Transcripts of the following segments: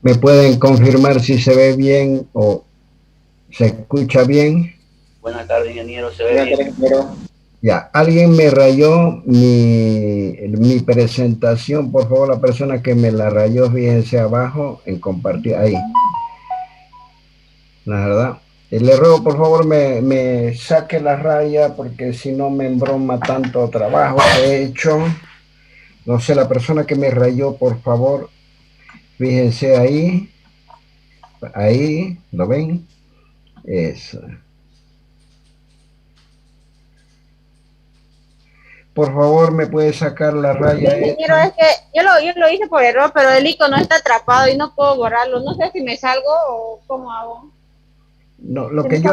¿Me pueden confirmar si se ve bien o se escucha bien? Buenas tardes, ingeniero. Se ve bien. Ya, alguien me rayó mi presentación. Por favor, la persona que me la rayó, fíjense abajo en compartir ahí. La verdad. Le ruego, por favor, me saque la raya porque si no me embroma tanto trabajo que he hecho. No sé, la persona que me rayó, por favor, fíjense ahí. Ahí, ¿lo ven? Eso. Por favor, ¿me puede sacar la raya? Ingeniero, es que yo lo hice por error, pero el icono está atrapado y no puedo borrarlo. No sé si me salgo o cómo hago. No, lo que yo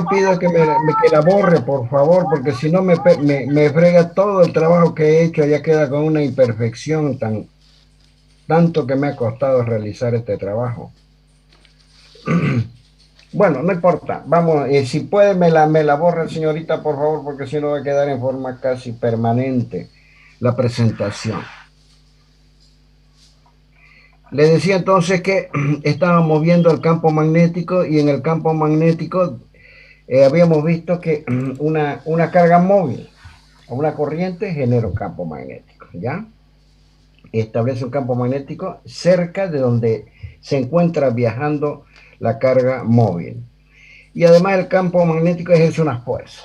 pido es que que la borre, por favor, porque si no me frega todo el trabajo que he hecho, ya queda con una imperfección tanto que me ha costado realizar este trabajo. Bueno, no importa, vamos, si puede me la borra, señorita, por favor, porque si no va a quedar en forma casi permanente la presentación. Le decía entonces que estábamos viendo el campo magnético y en el campo magnético habíamos visto que una carga móvil o una corriente genera un campo magnético, ¿ya? Establece un campo magnético cerca de donde se encuentra viajando la carga móvil. Y además el campo magnético ejerce una fuerza,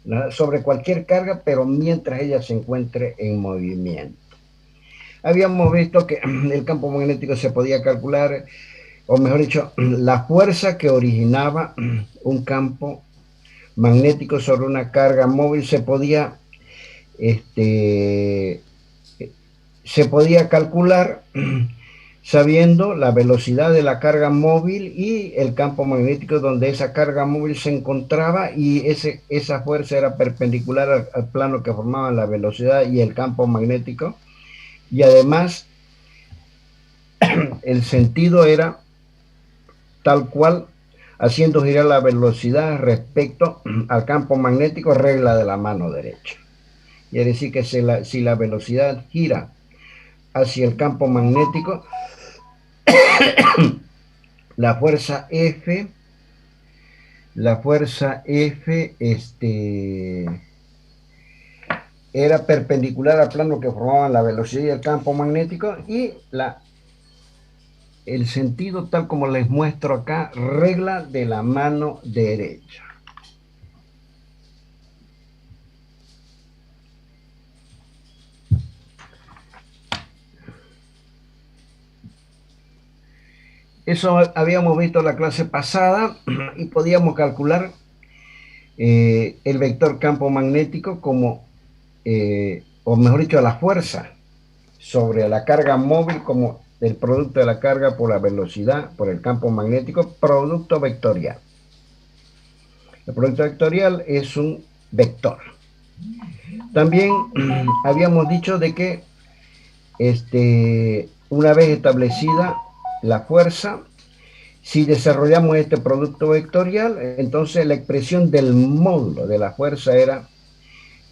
¿no?, sobre cualquier carga, pero mientras ella se encuentre en movimiento. Habíamos visto que el campo magnético se podía calcular, o mejor dicho, la fuerza que originaba un campo magnético sobre una carga móvil se podía calcular sabiendo la velocidad de la carga móvil y el campo magnético donde esa carga móvil se encontraba, y esa fuerza era perpendicular al plano que formaban la velocidad y el campo magnético, y además el sentido era tal cual, haciendo girar la velocidad respecto al campo magnético, regla de la mano derecha. Quiere decir que si la velocidad gira hacia el campo magnético, la fuerza F era perpendicular al plano que formaban la velocidad y el campo magnético, y el sentido, tal como les muestro acá, regla de la mano derecha. Eso habíamos visto la clase pasada y podíamos calcular el vector campo magnético como, o mejor dicho, la fuerza sobre la carga móvil como el producto de la carga por la velocidad, por el campo magnético, producto vectorial. El producto vectorial es un vector. También habíamos dicho de que una vez establecida la fuerza, si desarrollamos este producto vectorial, entonces la expresión del módulo de la fuerza era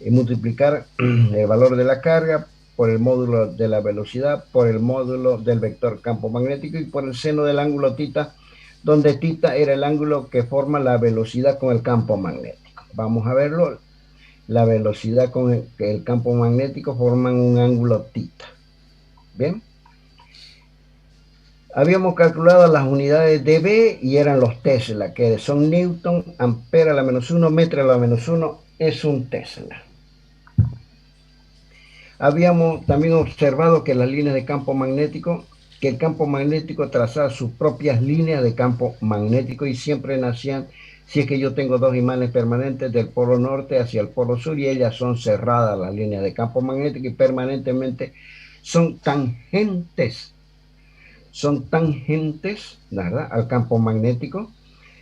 multiplicar el valor de la carga por el módulo de la velocidad, por el módulo del vector campo magnético y por el seno del ángulo θ, donde θ era el ángulo que forma la velocidad con el campo magnético. Vamos a verlo. La velocidad con el campo magnético forman un ángulo θ. ¿Bien? Habíamos calculado las unidades de B y eran los Tesla, que son Newton, ampere a la -1, metro a la -1 es un Tesla. Habíamos también observado que las líneas de campo magnético, que el campo magnético trazaba sus propias líneas de campo magnético y siempre nacían, si es que yo tengo dos imanes permanentes del polo norte hacia el polo sur y ellas son cerradas las líneas de campo magnético y permanentemente son tangentes, ¿verdad?, al campo magnético.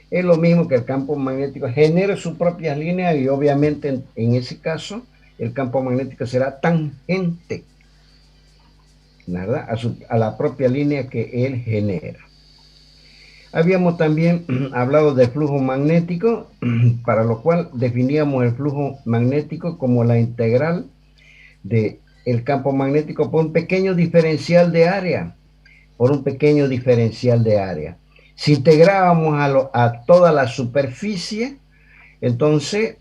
Es lo mismo que el campo magnético genera sus propias líneas y obviamente en ese caso el campo magnético será tangente ¿verdad? A la propia línea que él genera. Habíamos también hablado del flujo magnético, para lo cual definíamos el flujo magnético como la integral del campo magnético por un pequeño diferencial de área, Si integrábamos a toda la superficie, entonces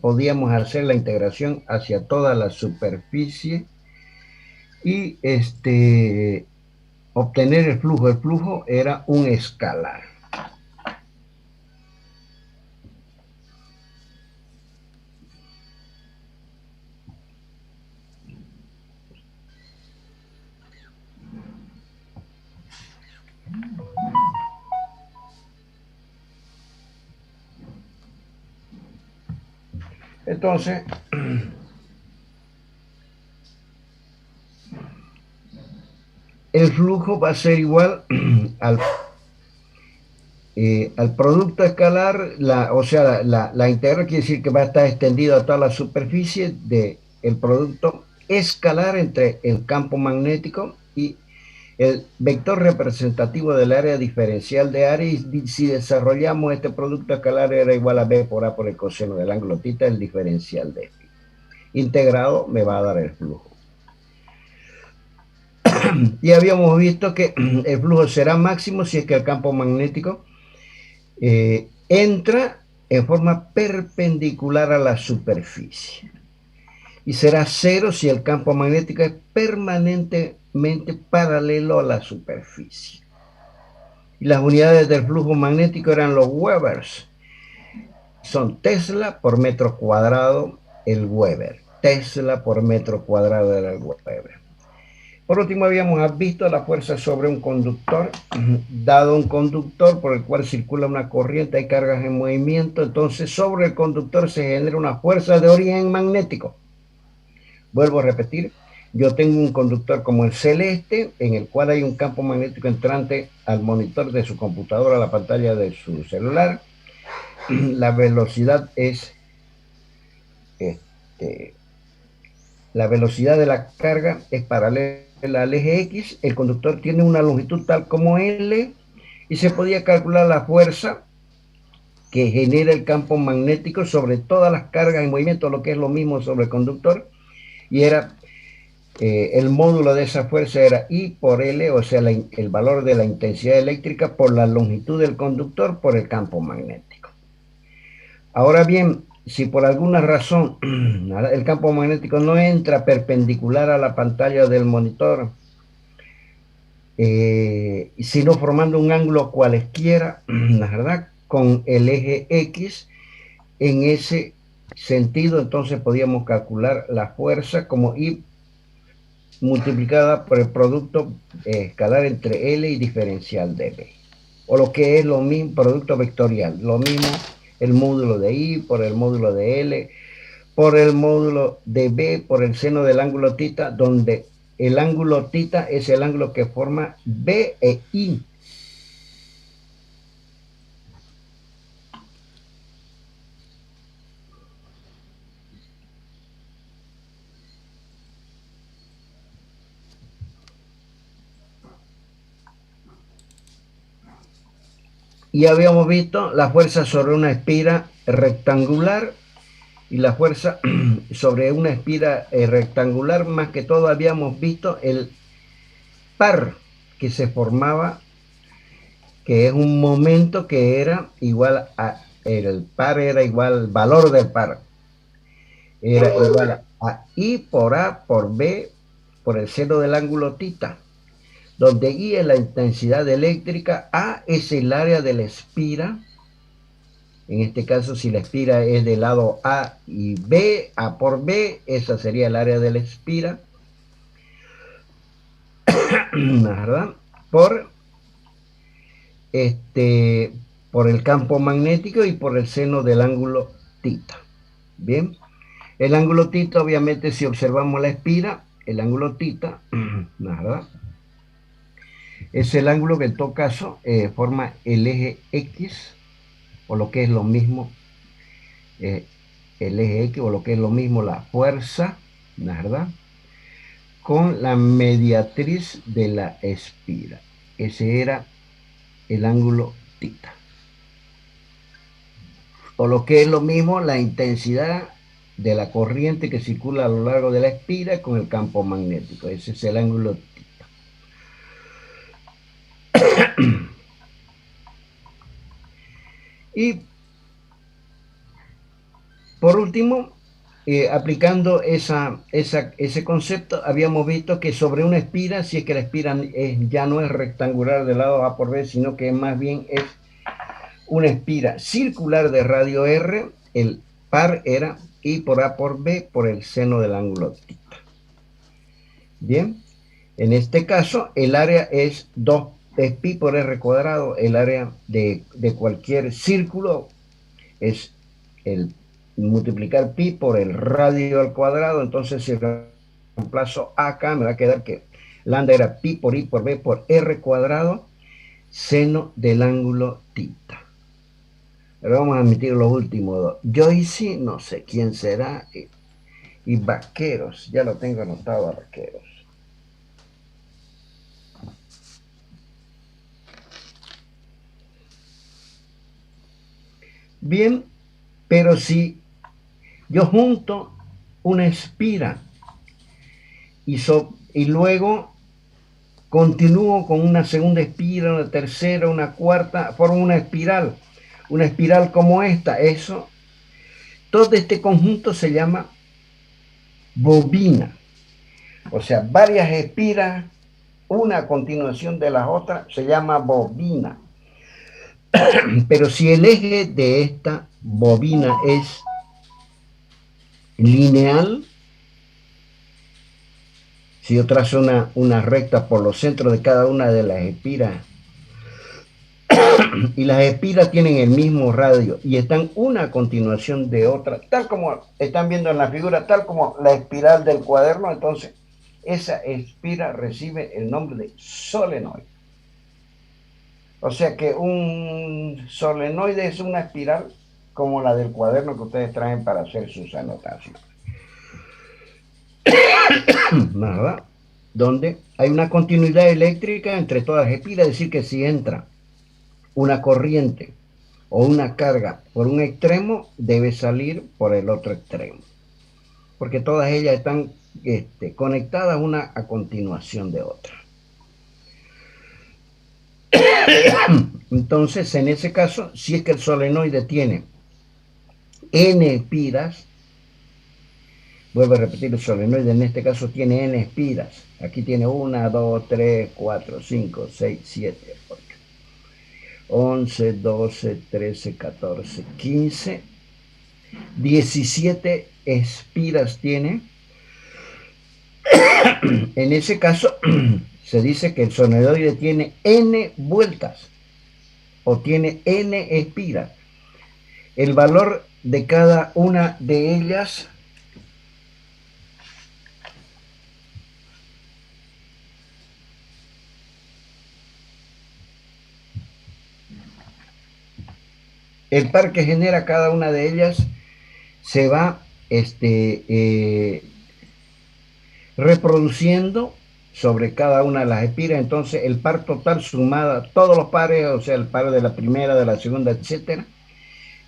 podíamos hacer la integración hacia toda la superficie y obtener el flujo. El flujo era un escalar. Entonces, el flujo va a ser igual al producto escalar, la integral quiere decir que va a estar extendido a toda la superficie del producto escalar entre el campo magnético y el vector representativo del área diferencial de área, y si desarrollamos este producto escalar era igual a B por A por el coseno del ángulo θ, el diferencial de phi. Integrado me va a dar el flujo. Y habíamos visto que el flujo será máximo si es que el campo magnético entra en forma perpendicular a la superficie. Y será cero si el campo magnético es permanentemente paralelo a la superficie. Y las unidades del flujo magnético eran los Webers. Son Tesla por metro cuadrado el Weber. Tesla por metro cuadrado era el Weber. Por último, habíamos visto la fuerza sobre un conductor. Dado un conductor por el cual circula una corriente, hay cargas en movimiento, entonces sobre el conductor se genera una fuerza de origen magnético. Vuelvo a repetir, yo tengo un conductor como el celeste, en el cual hay un campo magnético entrante al monitor de su computadora, a la pantalla de su celular. La velocidad es la velocidad de la carga es paralela al eje X. El conductor tiene una longitud tal como L y se podía calcular la fuerza que genera el campo magnético sobre todas las cargas en movimiento, lo que es lo mismo sobre el conductor, y era el módulo de esa fuerza era I por L, o sea, el valor de la intensidad eléctrica por la longitud del conductor por el campo magnético. Ahora bien, si por alguna razón el campo magnético no entra perpendicular a la pantalla del monitor, sino formando un ángulo cualesquiera, la verdad, con el eje X, en ese sentido, entonces podíamos calcular la fuerza como I multiplicada por el producto escalar entre L y diferencial de B, o lo que es lo mismo, producto vectorial, lo mismo el módulo de I por el módulo de L por el módulo de B por el seno del ángulo θ, donde el ángulo θ es el ángulo que forma B e I. Y habíamos visto la fuerza sobre una espira rectangular y la fuerza sobre una espira rectangular. Más que todo habíamos visto el par que se formaba, que es un momento que era igual a, el par era igual, el valor del par era igual a I por A por B por el seno del ángulo θ, donde I es la intensidad eléctrica, A es el área de la espira. En este caso, si la espira es del lado A y B, A por B, esa sería el área de la espira, ¿verdad? Por el campo magnético y por el seno del ángulo θ. Bien, el ángulo θ, obviamente, si observamos la espira, el ángulo θ, ¿verdad?, es el ángulo que en todo caso forma el eje X, o lo que es lo mismo, el eje X, o lo que es lo mismo la fuerza, ¿verdad?, con la mediatriz de la espira. Ese era el ángulo tita. O lo que es lo mismo, la intensidad de la corriente que circula a lo largo de la espira con el campo magnético. Ese es el ángulo tita. Y por último, aplicando ese concepto, habíamos visto que sobre una espira, si es que la espira ya no es rectangular de lado A por B, sino que más bien es una espira circular de radio R, el par era I por A por B por el seno del ángulo tita. Bien, en este caso el área es pi por R cuadrado, el área de cualquier círculo es el multiplicar pi por el radio al cuadrado. Entonces si reemplazo acá me va a quedar que lambda era pi por I por B por R cuadrado seno del ángulo tita. Ahora vamos a admitir los últimos dos. Joyce, no sé quién será, y Vaqueros, ya lo tengo anotado a Vaqueros. Bien, pero si yo junto una espira y luego continúo con una segunda espira, una tercera, una cuarta, formo una espiral como esta, todo este conjunto se llama bobina. O sea, varias espiras, una a continuación de las otras, se llama bobina. Pero si el eje de esta bobina es lineal, si yo trazo una recta por los centros de cada una de las espiras, y las espiras tienen el mismo radio y están una a continuación de otra, tal como están viendo en la figura, tal como la espiral del cuaderno, entonces esa espira recibe el nombre de solenoide. O sea que un solenoide es una espiral como la del cuaderno que ustedes traen para hacer sus anotaciones. ¿Verdad? Donde hay una continuidad eléctrica entre todas las espiras, es decir, que si entra una corriente o una carga por un extremo, debe salir por el otro extremo. Porque todas ellas están conectadas una a continuación de otra. Entonces, en ese caso, si es que el solenoide tiene n espiras, vuelvo a repetir, el solenoide en este caso tiene n espiras. Aquí tiene 1, 2, 3, 4, 5, 6, 7, 8, 11, 12, 13, 14, 15, 17 espiras tiene. En ese caso, se dice que el solenoide tiene n vueltas o tiene n espiras. El valor de cada una de ellas el par que genera cada una de ellas se va reproduciendo sobre cada una de las espiras. Entonces el par total sumada, todos los pares, o sea, el par de la primera, de la segunda, etcétera,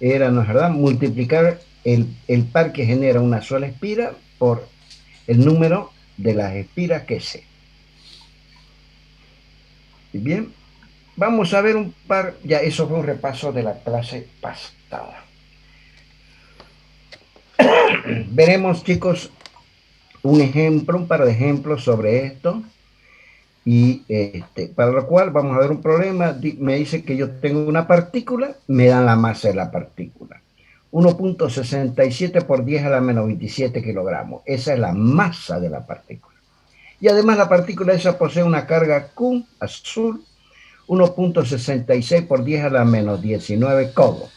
era, ¿no es verdad?, multiplicar el par que genera una sola espira por el número de las espiras que sé. Bien, vamos a ver un par, ya eso fue un repaso de la clase pasada. Veremos, chicos, un par de ejemplos sobre esto, y para lo cual vamos a ver un problema. Me dice que yo tengo una partícula, me dan la masa de la partícula, 1.67 por 10 a la menos 27 kilogramos. Esa es la masa de la partícula. Y además la partícula esa posee una carga Q azul, 1.66 por 10 a la menos 19 codos.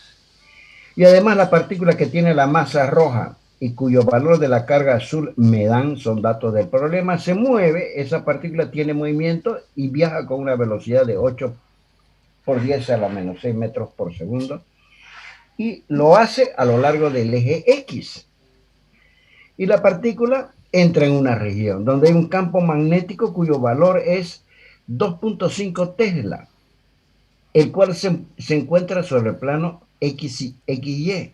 Y además la partícula que tiene la masa roja y cuyo valor de la carga azul me dan, son datos del problema, se mueve, esa partícula tiene movimiento y viaja con una velocidad de 8 por 10 a la menos 6 metros por segundo, y lo hace a lo largo del eje X. Y la partícula entra en una región donde hay un campo magnético cuyo valor es 2.5 Tesla, el cual se encuentra sobre el plano XY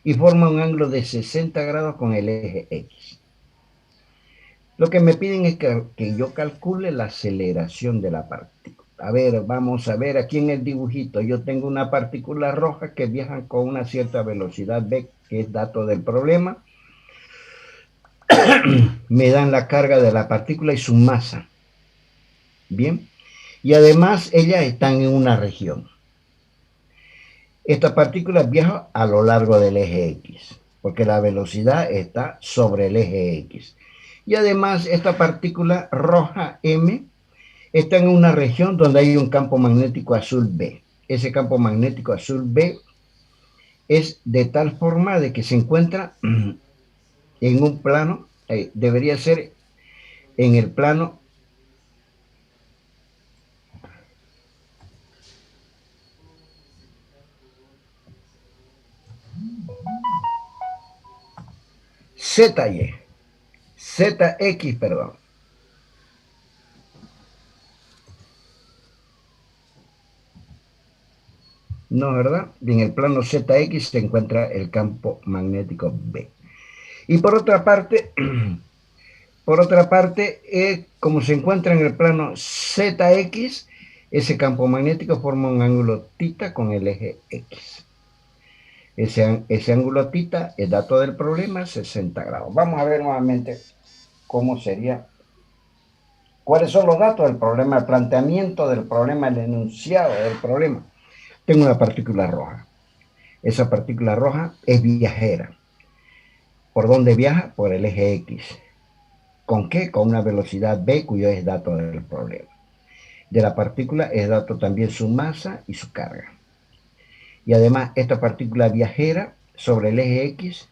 y forma un ángulo de 60 grados con el eje X. Lo que me piden es que yo calcule la aceleración de la partícula. A ver, vamos a ver aquí en el dibujito. Yo tengo una partícula roja que viaja con una cierta velocidad v, que es dato del problema. Me dan la carga de la partícula y su masa. Bien. Y además ellas están en una región. Esta partícula viaja a lo largo del eje X, porque la velocidad está sobre el eje X. Y además esta partícula roja M está en una región donde hay un campo magnético azul B. Ese campo magnético azul B es de tal forma de que se encuentra en un plano, debería ser en el plano ZY, ZX, perdón. No, ¿verdad? En el plano ZX se encuentra el campo magnético B. Y por otra parte, como se encuentra en el plano ZX, ese campo magnético forma un ángulo θ con el eje X. Ese ángulo θ es dato del problema, 60 grados. Vamos a ver nuevamente cómo sería, cuáles son los datos del problema, el planteamiento del problema, el enunciado del problema. Tengo una partícula roja. Esa partícula roja es viajera. ¿Por dónde viaja? Por el eje X. ¿Con qué? Con una velocidad v, cuyo es dato del problema. De la partícula es dato también su masa y su carga. Y además esta partícula viajera sobre el eje X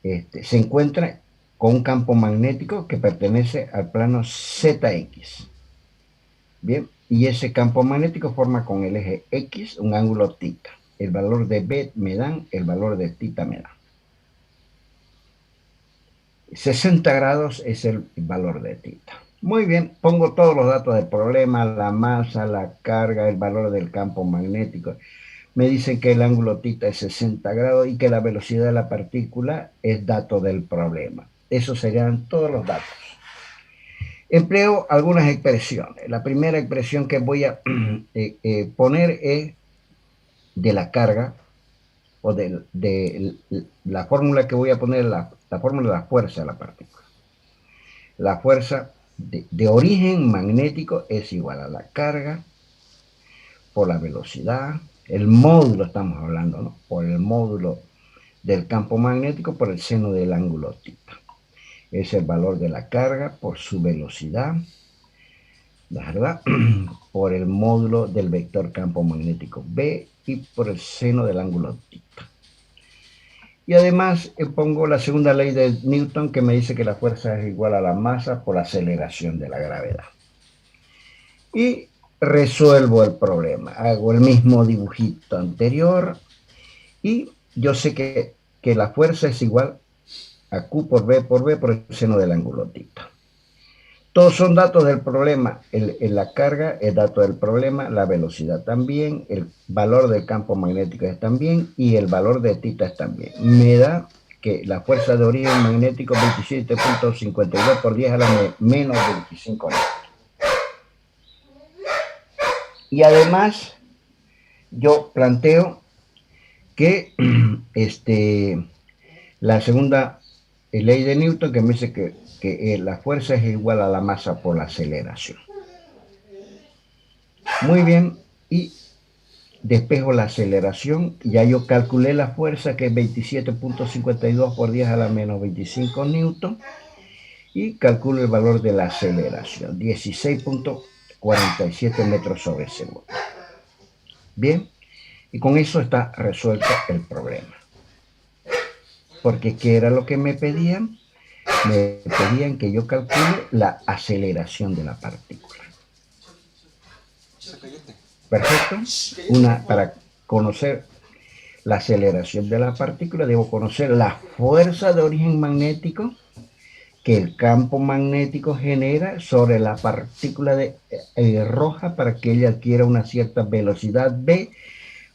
se encuentra con un campo magnético que pertenece al plano ZX. Bien, y ese campo magnético forma con el eje X un ángulo θ. El valor de B me dan, el valor de θ me da. 60 grados es el valor de θ. Muy bien, pongo todos los datos del problema, la masa, la carga, el valor del campo magnético. Me dicen que el ángulo θ es 60 grados y que la velocidad de la partícula es dato del problema. Esos serían todos los datos. Empleo algunas expresiones. La primera expresión que voy a poner es de la carga, o de la fórmula que voy a poner, la fórmula de la fuerza de la partícula. La fuerza de origen magnético es igual a la carga por la velocidad, el módulo estamos hablando, ¿no? Por el módulo del campo magnético por el seno del ángulo θ. Es el valor de la carga por su velocidad, ¿verdad? Por el módulo del vector campo magnético B y por el seno del ángulo θ. Y además pongo la segunda ley de Newton que me dice que la fuerza es igual a la masa por la aceleración de la gravedad. Y resuelvo el problema. Hago el mismo dibujito anterior y yo sé que la fuerza es igual a Q por B por el seno del ángulo θ. Todos son datos del problema. La carga es dato del problema, la velocidad también, el valor del campo magnético es también y el valor de θ es también. Me da que la fuerza de origen magnético 27.52 por 10 a la menos 25 newton. Y además yo planteo que la segunda ley de Newton que me dice que la fuerza es igual a la masa por la aceleración. Muy bien, y despejo la aceleración. Ya yo calculé la fuerza que es 27.52 por 10 a la menos 25 newton y calculo el valor de la aceleración, 16.47 metros sobre segundo. Bien, y con eso está resuelto el problema. Porque ¿qué era lo que me pedían? Me pedían que yo calcule la aceleración de la partícula. Perfecto. Para conocer la aceleración de la partícula debo conocer la fuerza de origen magnético que el campo magnético genera sobre la partícula roja para que ella adquiera una cierta velocidad v,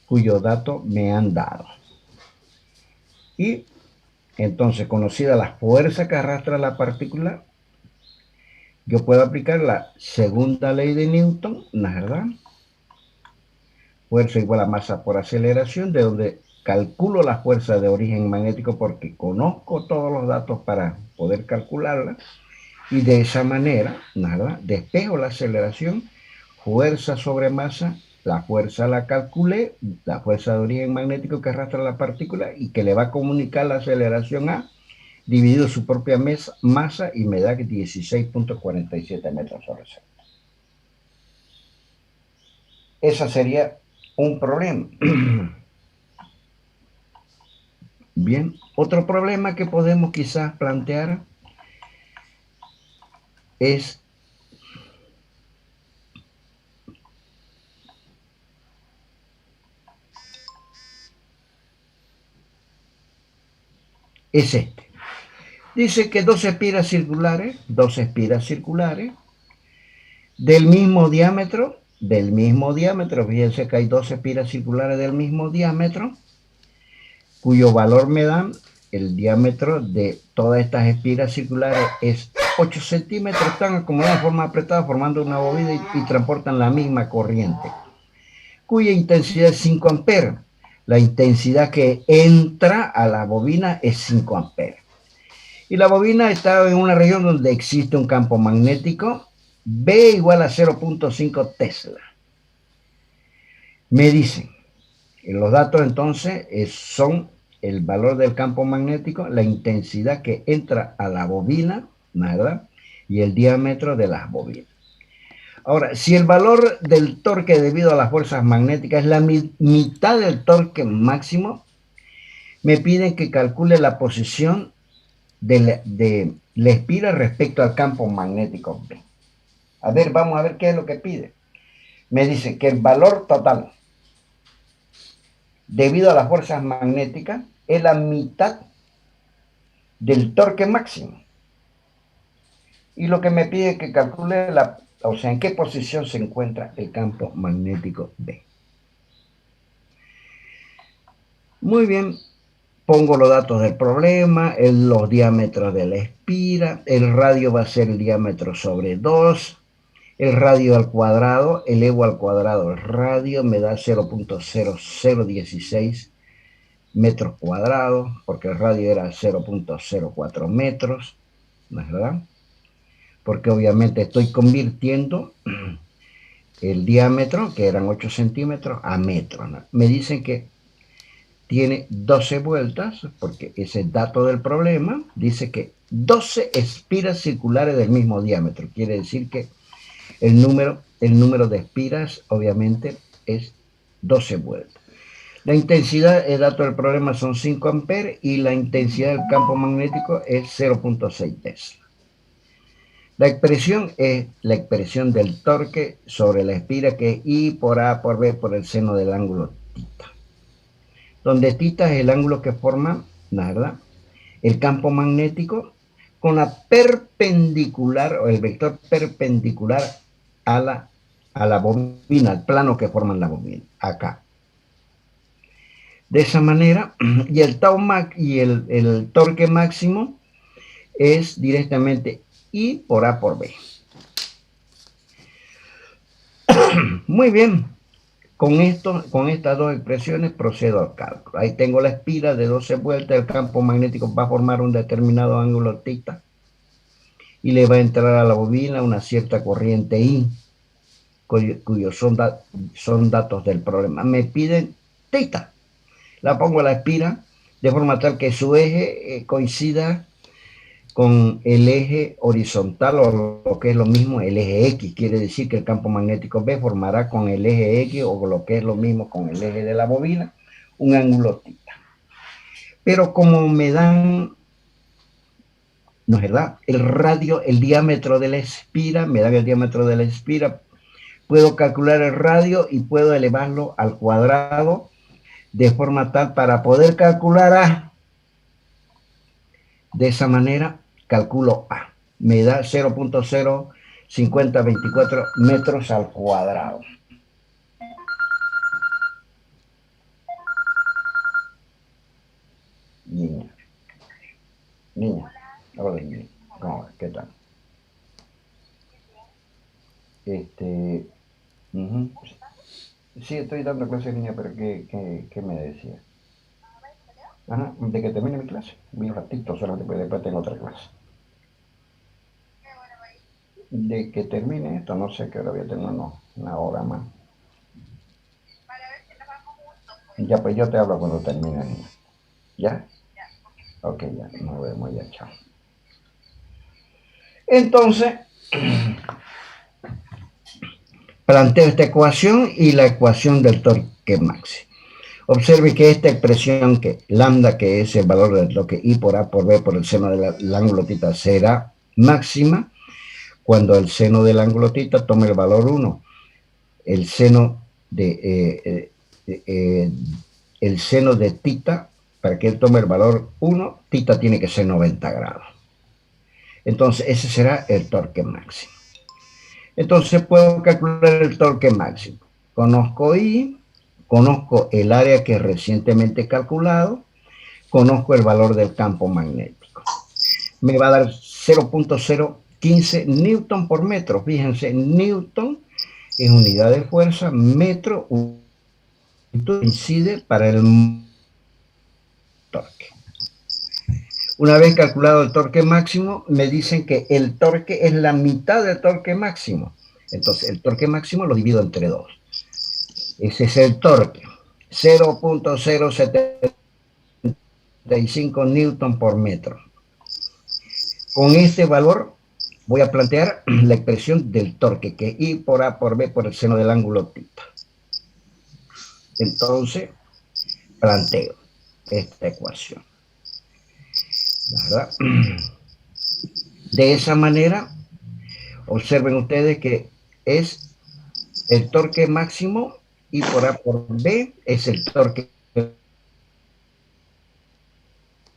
cuyo dato me han dado. Y entonces, conocida la fuerza que arrastra la partícula, yo puedo aplicar la segunda ley de Newton, ¿no es verdad? Fuerza igual a masa por aceleración, de donde calculo la fuerza de origen magnético porque conozco todos los datos para poder calcularla, y de esa manera, ¿no es verdad?, despejo la aceleración, fuerza sobre masa, la fuerza la calculé, la fuerza de origen magnético que arrastra la partícula y que le va a comunicar la aceleración a, dividido su propia masa, y me da 16.47 metros sobre segundo. Ese sería un problema. Bien, otro problema que podemos quizás plantear es este. Dice que dos espiras circulares del mismo diámetro, fíjense que hay dos espiras circulares del mismo diámetro, cuyo valor me dan, el diámetro de todas estas espiras circulares es 8 centímetros, están acomodadas de forma apretada formando una bobina y transportan la misma corriente, cuya intensidad es 5 amperes. La intensidad que entra a la bobina es 5 amperes. Y la bobina está en una región donde existe un campo magnético B igual a 0.5 Tesla. Me dicen, los datos entonces son el valor del campo magnético, la intensidad que entra a la bobina, ¿verdad?, y el diámetro de las bobinas. Ahora, si el valor del torque debido a las fuerzas magnéticas es la mitad del torque máximo, me piden que calcule la posición de la espira respecto al campo magnético B. A ver, vamos a ver qué es lo que pide. Me dice que el valor total debido a las fuerzas magnéticas es la mitad del torque máximo. Y lo que me pide es que calcule en qué posición se encuentra el campo magnético B. Muy bien. Pongo los datos del problema, los diámetros de la espira, el radio va a ser el diámetro sobre 2, el radio al cuadrado, elevo al cuadrado el radio, me da 0.0016 metros cuadrados, porque el radio era 0.04 metros, ¿no es verdad? Porque obviamente estoy convirtiendo el diámetro, que eran 8 centímetros, a metros, ¿no? Me dicen que tiene 12 vueltas, porque ese dato del problema dice que 12 espiras circulares del mismo diámetro. Quiere decir que el número de espiras obviamente es 12 vueltas. La intensidad, el dato del problema son 5 amperes y la intensidad del campo magnético es 0.6 Tesla. La expresión es la expresión del torque sobre la espira, que es I por A por B por el seno del ángulo tita, donde tita es el ángulo que forma, ¿verdad?, el campo magnético con la perpendicular o el vector perpendicular a la bobina, al plano que forman la bobina, acá. De esa manera, y el tau max y el torque máximo es directamente I por A por B. Muy bien. Con estas dos expresiones procedo al cálculo. Ahí tengo la espira de 12 vueltas, el campo magnético va a formar un determinado ángulo tita y le va a entrar a la bobina una cierta corriente I, cuyos son datos del problema. Me piden tita. La pongo a la espira de forma tal que su eje coincida con el eje horizontal, o lo que es lo mismo, el eje X. Quiere decir que el campo magnético B formará con el eje X, o lo que es lo mismo con el eje de la bobina, un ángulo tita. Pero como me dan, no es verdad, el radio, el diámetro de la espira, me dan el diámetro de la espira, puedo calcular el radio y puedo elevarlo al cuadrado de forma tal para poder calcular A. De esa manera calculo A. Me da 0.05024 metros al cuadrado. Niña, hola niña, ¿cómo va? ¿Qué tal? Sí, estoy dando clase niña, pero ¿qué me decía? Ajá, de que termine mi clase, un ratito solamente, porque después tengo otra clase. De que termine esto, no sé qué hora voy a tener, una hora más. Ya, pues yo te hablo cuando termine, niña. ¿Ya? Ok, ya, nos vemos ya, chao. Entonces, planteo esta ecuación y la ecuación del torque máximo. Observe que esta expresión que lambda, que es el valor del torque I por A por B por el seno del ángulo θ, será máxima cuando el seno del ángulo θ tome el valor 1. El seno de θ, para que él tome el valor 1, θ tiene que ser 90 grados. Entonces ese será el torque máximo. Entonces puedo calcular el torque máximo. Conozco I, conozco el área que recientemente he calculado, conozco el valor del campo magnético. Me va a dar 0.015 newton por metro. Fíjense, newton es unidad de fuerza, metro incide para el torque. Una vez calculado el torque máximo, me dicen que el torque es la mitad del torque máximo. Entonces, el torque máximo lo divido entre 2. Ese es el torque. 0.075 newton por metro. Con este valor voy a plantear la expresión del torque, que es I por A por B por el seno del ángulo θ. Entonces, planteo esta ecuación. ¿Verdad? De esa manera, observen ustedes que es el torque máximo, I por A por B es el torque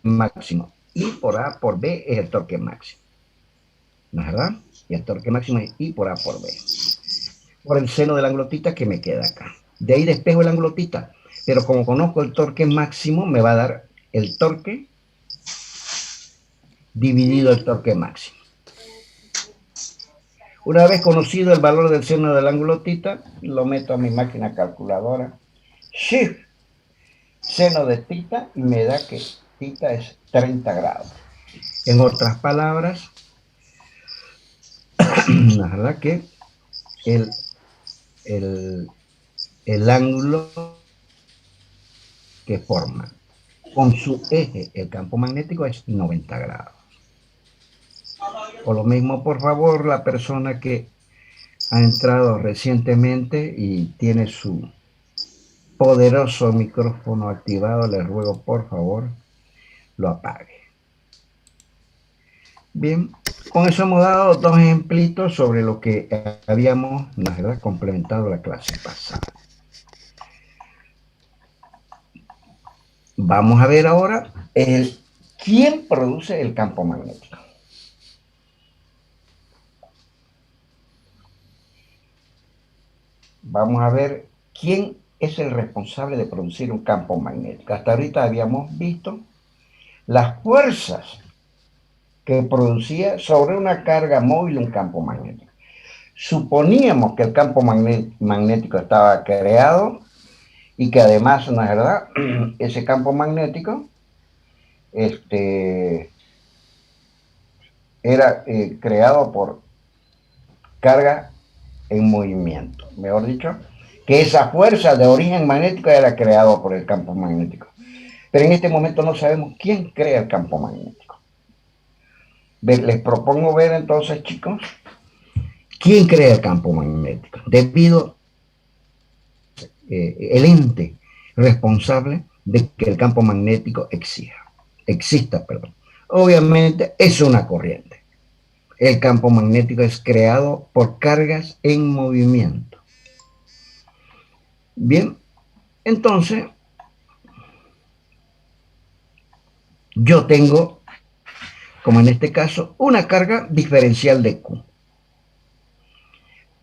máximo. I por A por B es el torque máximo. ¿Verdad? Y el torque máximo es I por A por B. Por el seno del ángulo θ que me queda acá. De ahí despejo el ángulo θ. Pero como conozco el torque máximo, me va a dar el torque dividido el torque máximo. Una vez conocido el valor del seno del ángulo θ, lo meto a mi máquina calculadora. Shift seno de θ y me da que θ es 30 grados. En otras palabras, la verdad que el ángulo que forma con su eje el campo magnético es 90 grados. O lo mismo, por favor, la persona que ha entrado recientemente y tiene su poderoso micrófono activado, les ruego por favor lo apague. Bien, con eso hemos dado dos ejemplitos sobre lo que habíamos, la verdad, complementado la clase pasada. Vamos a ver ahora quién produce el campo magnético. Vamos a ver quién es el responsable de producir un campo magnético. Hasta ahorita habíamos visto las fuerzas que producía sobre una carga móvil un campo magnético. Suponíamos que el campo magnético estaba creado y que además, ¿no es verdad? Ese campo magnético era creado por carga en movimiento. Mejor dicho, que esa fuerza de origen magnético era creada por el campo magnético. Pero en este momento no sabemos quién crea el campo magnético. Les propongo ver entonces, chicos, quién crea el campo magnético. Debido el ente responsable de que el campo magnético exista. Obviamente es una corriente. El campo magnético es creado por cargas en movimiento. Bien, entonces yo tengo como en este caso, una carga diferencial de Q.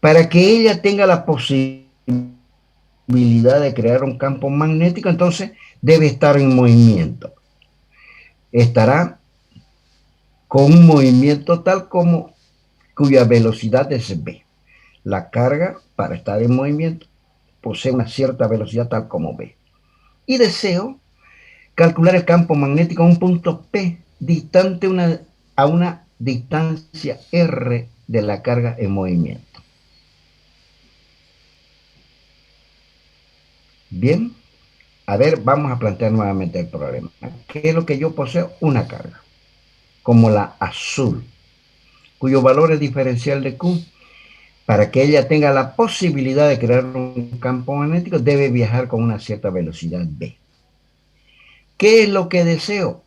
Para que ella tenga la posibilidad de crear un campo magnético, entonces debe estar en movimiento. Estará con un movimiento tal como cuya velocidad es v. La carga, para estar en movimiento, posee una cierta velocidad tal como v. Y deseo calcular el campo magnético a un punto P, distante a una distancia r de la carga en movimiento. Bien, a ver, vamos a plantear nuevamente el problema. ¿Qué es lo que yo poseo? Una carga, como la azul, cuyo valor es diferencial de Q. Para que ella tenga la posibilidad de crear un campo magnético, debe viajar con una cierta velocidad v. ¿Qué es lo que deseo?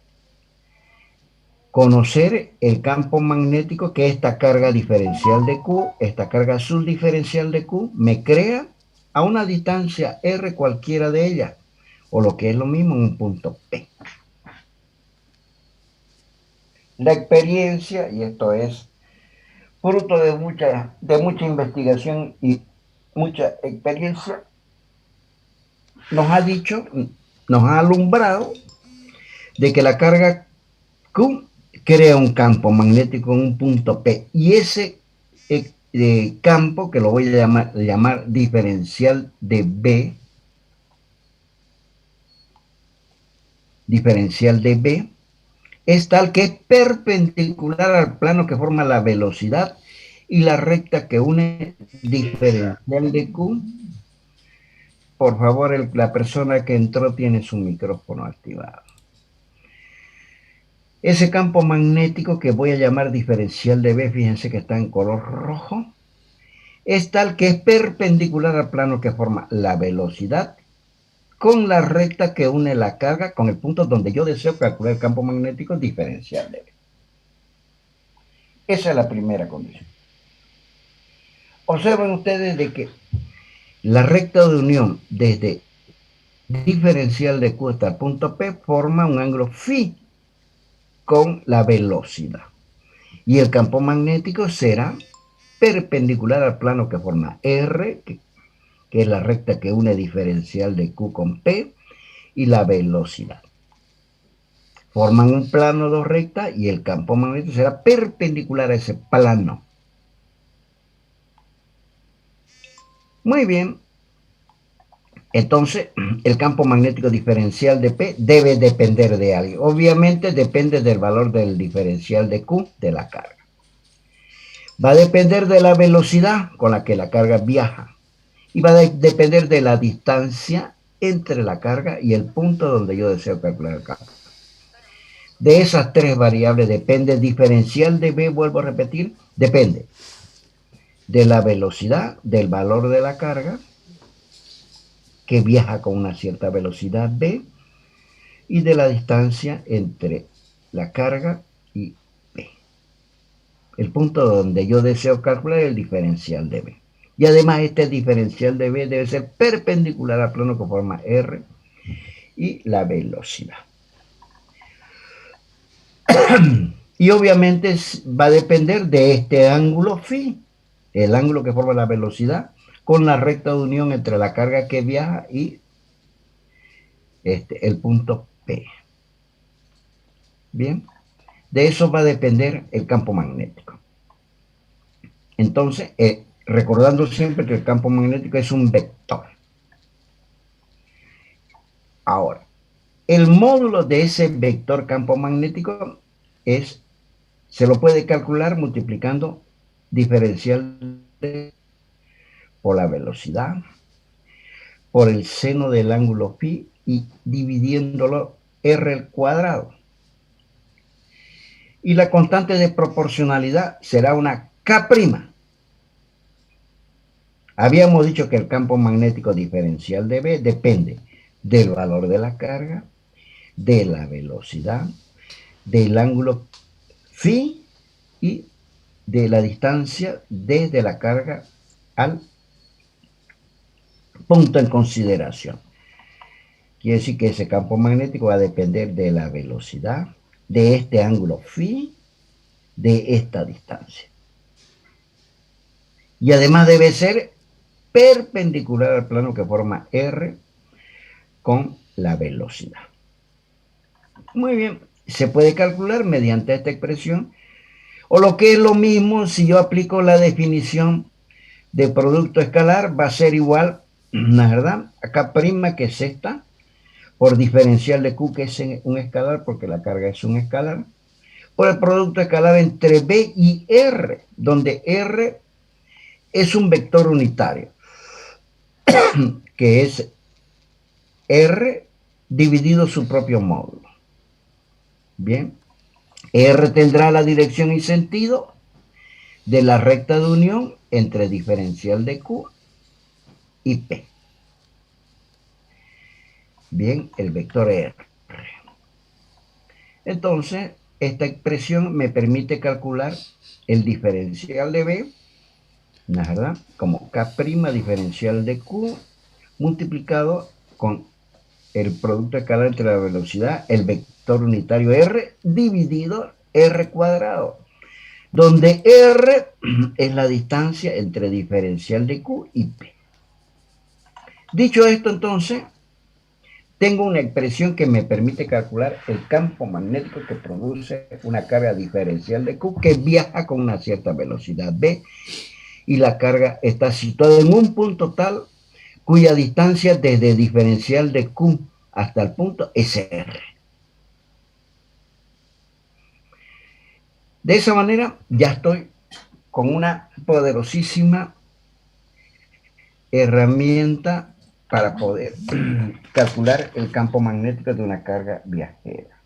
Conocer el campo magnético que esta carga diferencial de Q, esta carga azul diferencial de Q, me crea a una distancia r cualquiera de ellas, o lo que es lo mismo en un punto P. La experiencia, y esto es fruto de mucha investigación y mucha experiencia, nos ha dicho, nos ha alumbrado de que la carga Q crea un campo magnético en un punto P, y ese campo, que lo voy a llamar diferencial de B, es tal que es perpendicular al plano que forma la velocidad y la recta que une diferencial de Q. Por favor, la persona que entró tiene su micrófono activado. Ese campo magnético, que voy a llamar diferencial de B, fíjense que está en color rojo, es tal que es perpendicular al plano que forma la velocidad con la recta que une la carga con el punto donde yo deseo calcular el campo magnético diferencial de B. Esa es la primera condición. Observen ustedes de que la recta de unión desde diferencial de Q hasta el punto P forma un ángulo φ con la velocidad. Y el campo magnético será perpendicular al plano que forma R, que es la recta que une diferencial de Q con P, y la velocidad. Forman un plano, dos rectas, y el campo magnético será perpendicular a ese plano. Muy bien. Entonces, el campo magnético diferencial de P debe depender de algo. Obviamente depende del valor del diferencial de Q, de la carga. Va a depender de la velocidad con la que la carga viaja. Y va a depender de la distancia entre la carga y el punto donde yo deseo calcular el campo. De esas tres variables depende el diferencial de B, vuelvo a repetir, depende de la velocidad, del valor de la carga, que viaja con una cierta velocidad v, y de la distancia entre la carga y B. El punto donde yo deseo calcular el diferencial de B. Y además este diferencial de B debe ser perpendicular al plano que forma R y la velocidad. Y obviamente va a depender de este ángulo φ, el ángulo que forma la velocidad, con la recta de unión entre la carga que viaja y el punto P. Bien, de eso va a depender el campo magnético. Entonces, recordando siempre que el campo magnético es un vector. Ahora, el módulo de ese vector campo magnético se lo puede calcular multiplicando diferencial por la velocidad, por el seno del ángulo φ y dividiéndolo r al cuadrado. Y la constante de proporcionalidad será una K'. Habíamos dicho que el campo magnético diferencial de B depende del valor de la carga, de la velocidad, del ángulo φ y de la distancia desde la carga al punto en consideración. Quiere decir que ese campo magnético va a depender de la velocidad, de este ángulo φ de esta distancia. Y además debe ser perpendicular al plano que forma R con la velocidad. Muy bien, se puede calcular mediante esta expresión, o lo que es lo mismo, si yo aplico la definición de producto escalar, va a ser igual, ¿verdad? A K', que es esta, por diferencial de Q, que es un escalar, porque la carga es un escalar, por el producto escalar entre B y R, donde R es un vector unitario, que es R dividido su propio módulo. Bien, R tendrá la dirección y sentido de la recta de unión entre diferencial de Q y P. Bien, el vector R. Entonces, esta expresión me permite calcular el diferencial de B, ¿verdad? Como K' diferencial de Q multiplicado con el producto escalar entre la velocidad, el vector unitario R, dividido R cuadrado, donde R es la distancia entre diferencial de Q y P. Dicho esto, entonces, tengo una expresión que me permite calcular el campo magnético que produce una carga diferencial de Q que viaja con una cierta velocidad B, y la carga está situada en un punto tal cuya distancia desde diferencial de Q hasta el punto es R. De esa manera ya estoy con una poderosísima herramienta para poder calcular el campo magnético de una carga viajera.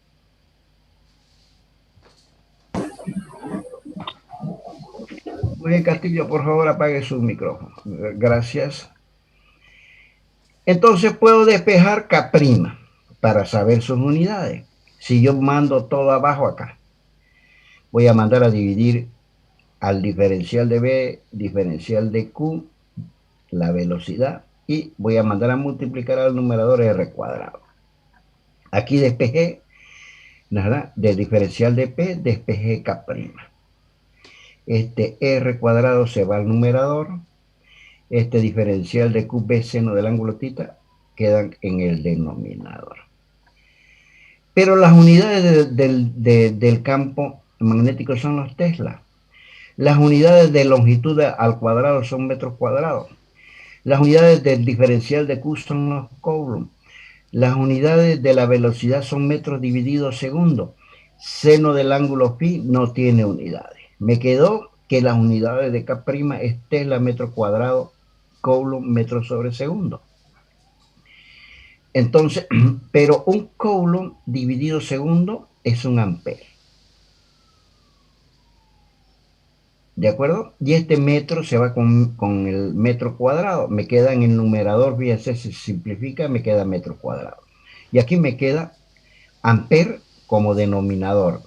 Muy bien, Castillo, por favor apague su micrófono. Gracias. Entonces puedo despejar K' para saber sus unidades. Si yo mando todo abajo acá, voy a mandar a dividir al diferencial de B, diferencial de Q, la velocidad, y voy a mandar a multiplicar al numerador R cuadrado. Aquí despejé, ¿verdad? Del diferencial de P, despejé K'. Este R cuadrado se va al numerador. Este diferencial de QB seno del ángulo θ quedan en el denominador. Pero las unidades del campo magnético son los Tesla. Las unidades de longitud al cuadrado son metros cuadrados. Las unidades del diferencial de Q son los Coulomb. Las unidades de la velocidad son metros divididos segundo. Seno del ángulo phi no tiene unidades. Me quedó que las unidades de K' es Tesla metro cuadrado, Coulomb metro sobre segundo. Entonces, pero un Coulomb dividido segundo es un ampere. ¿De acuerdo? Y este metro se va con el metro cuadrado. Me queda en el numerador, fíjense, se simplifica, me queda metro cuadrado. Y aquí me queda ampere como denominador.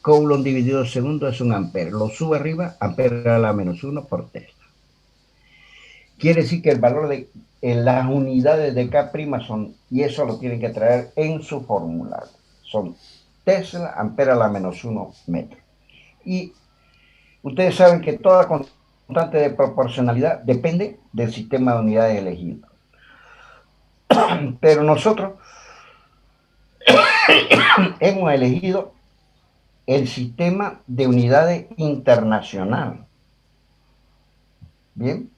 Coulomb dividido segundo es un ampere. Lo subo arriba, ampere a la menos 1 por Tesla. Quiere decir que el valor de las unidades de K' son, y eso lo tienen que traer en su formulario, son Tesla, ampere a la menos 1 metro. Y ustedes saben que toda constante de proporcionalidad depende del sistema de unidades elegido. Pero nosotros hemos elegido el sistema de unidades internacional. Bien,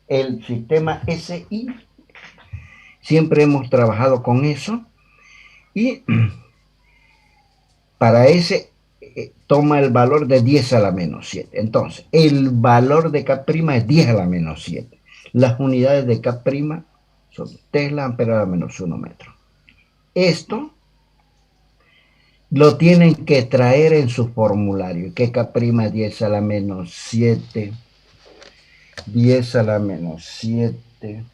el sistema SI. Siempre hemos trabajado con eso. Y para ese toma el valor de 10 a la menos 7. Entonces, el valor de K' es 10 a la menos 7. Las unidades de K' son Tesla, ampere a la menos 1 metro. Esto lo tienen que traer en su formulario, que K' es 10 a la menos 7, 10 a la menos 7,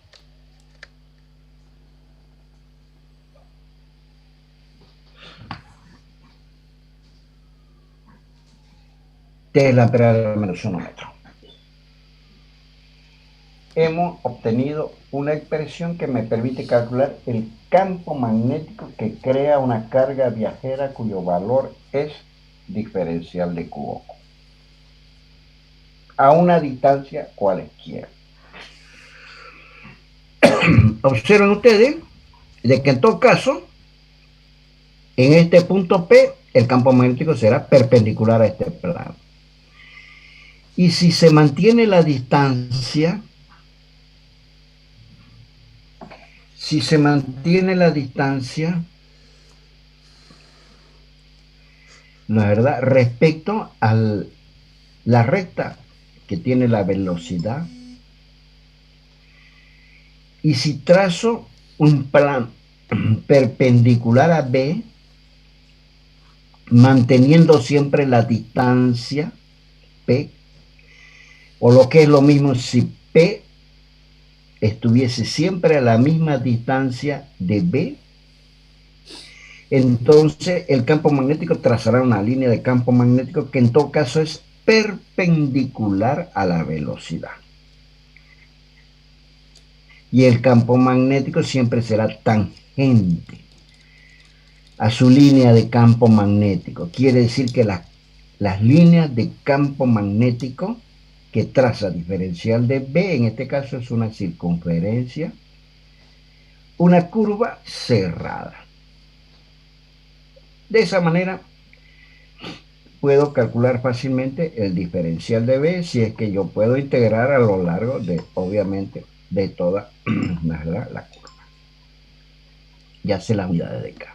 Tesla, ampere a la menos 1 metro. Hemos obtenido una expresión que me permite calcular el campo magnético que crea una carga viajera cuyo valor es diferencial de Q. a una distancia cualquiera. Observen ustedes de que en todo caso, en este punto P, el campo magnético será perpendicular a este plano. Y si se mantiene la distancia, ¿no es verdad? Respecto a la recta que tiene la velocidad, y si trazo un plano perpendicular a B, manteniendo siempre la distancia P, o lo que es lo mismo, si P estuviese siempre a la misma distancia de B, entonces el campo magnético trazará una línea de campo magnético que en todo caso es perpendicular a la velocidad. Y el campo magnético siempre será tangente a su línea de campo magnético. Quiere decir que las líneas de campo magnético que traza diferencial de B, en este caso es una circunferencia, una curva cerrada. De esa manera puedo calcular fácilmente el diferencial de B si es que yo puedo integrar a lo largo de, obviamente, de toda la curva. Ya sé las unidades de K.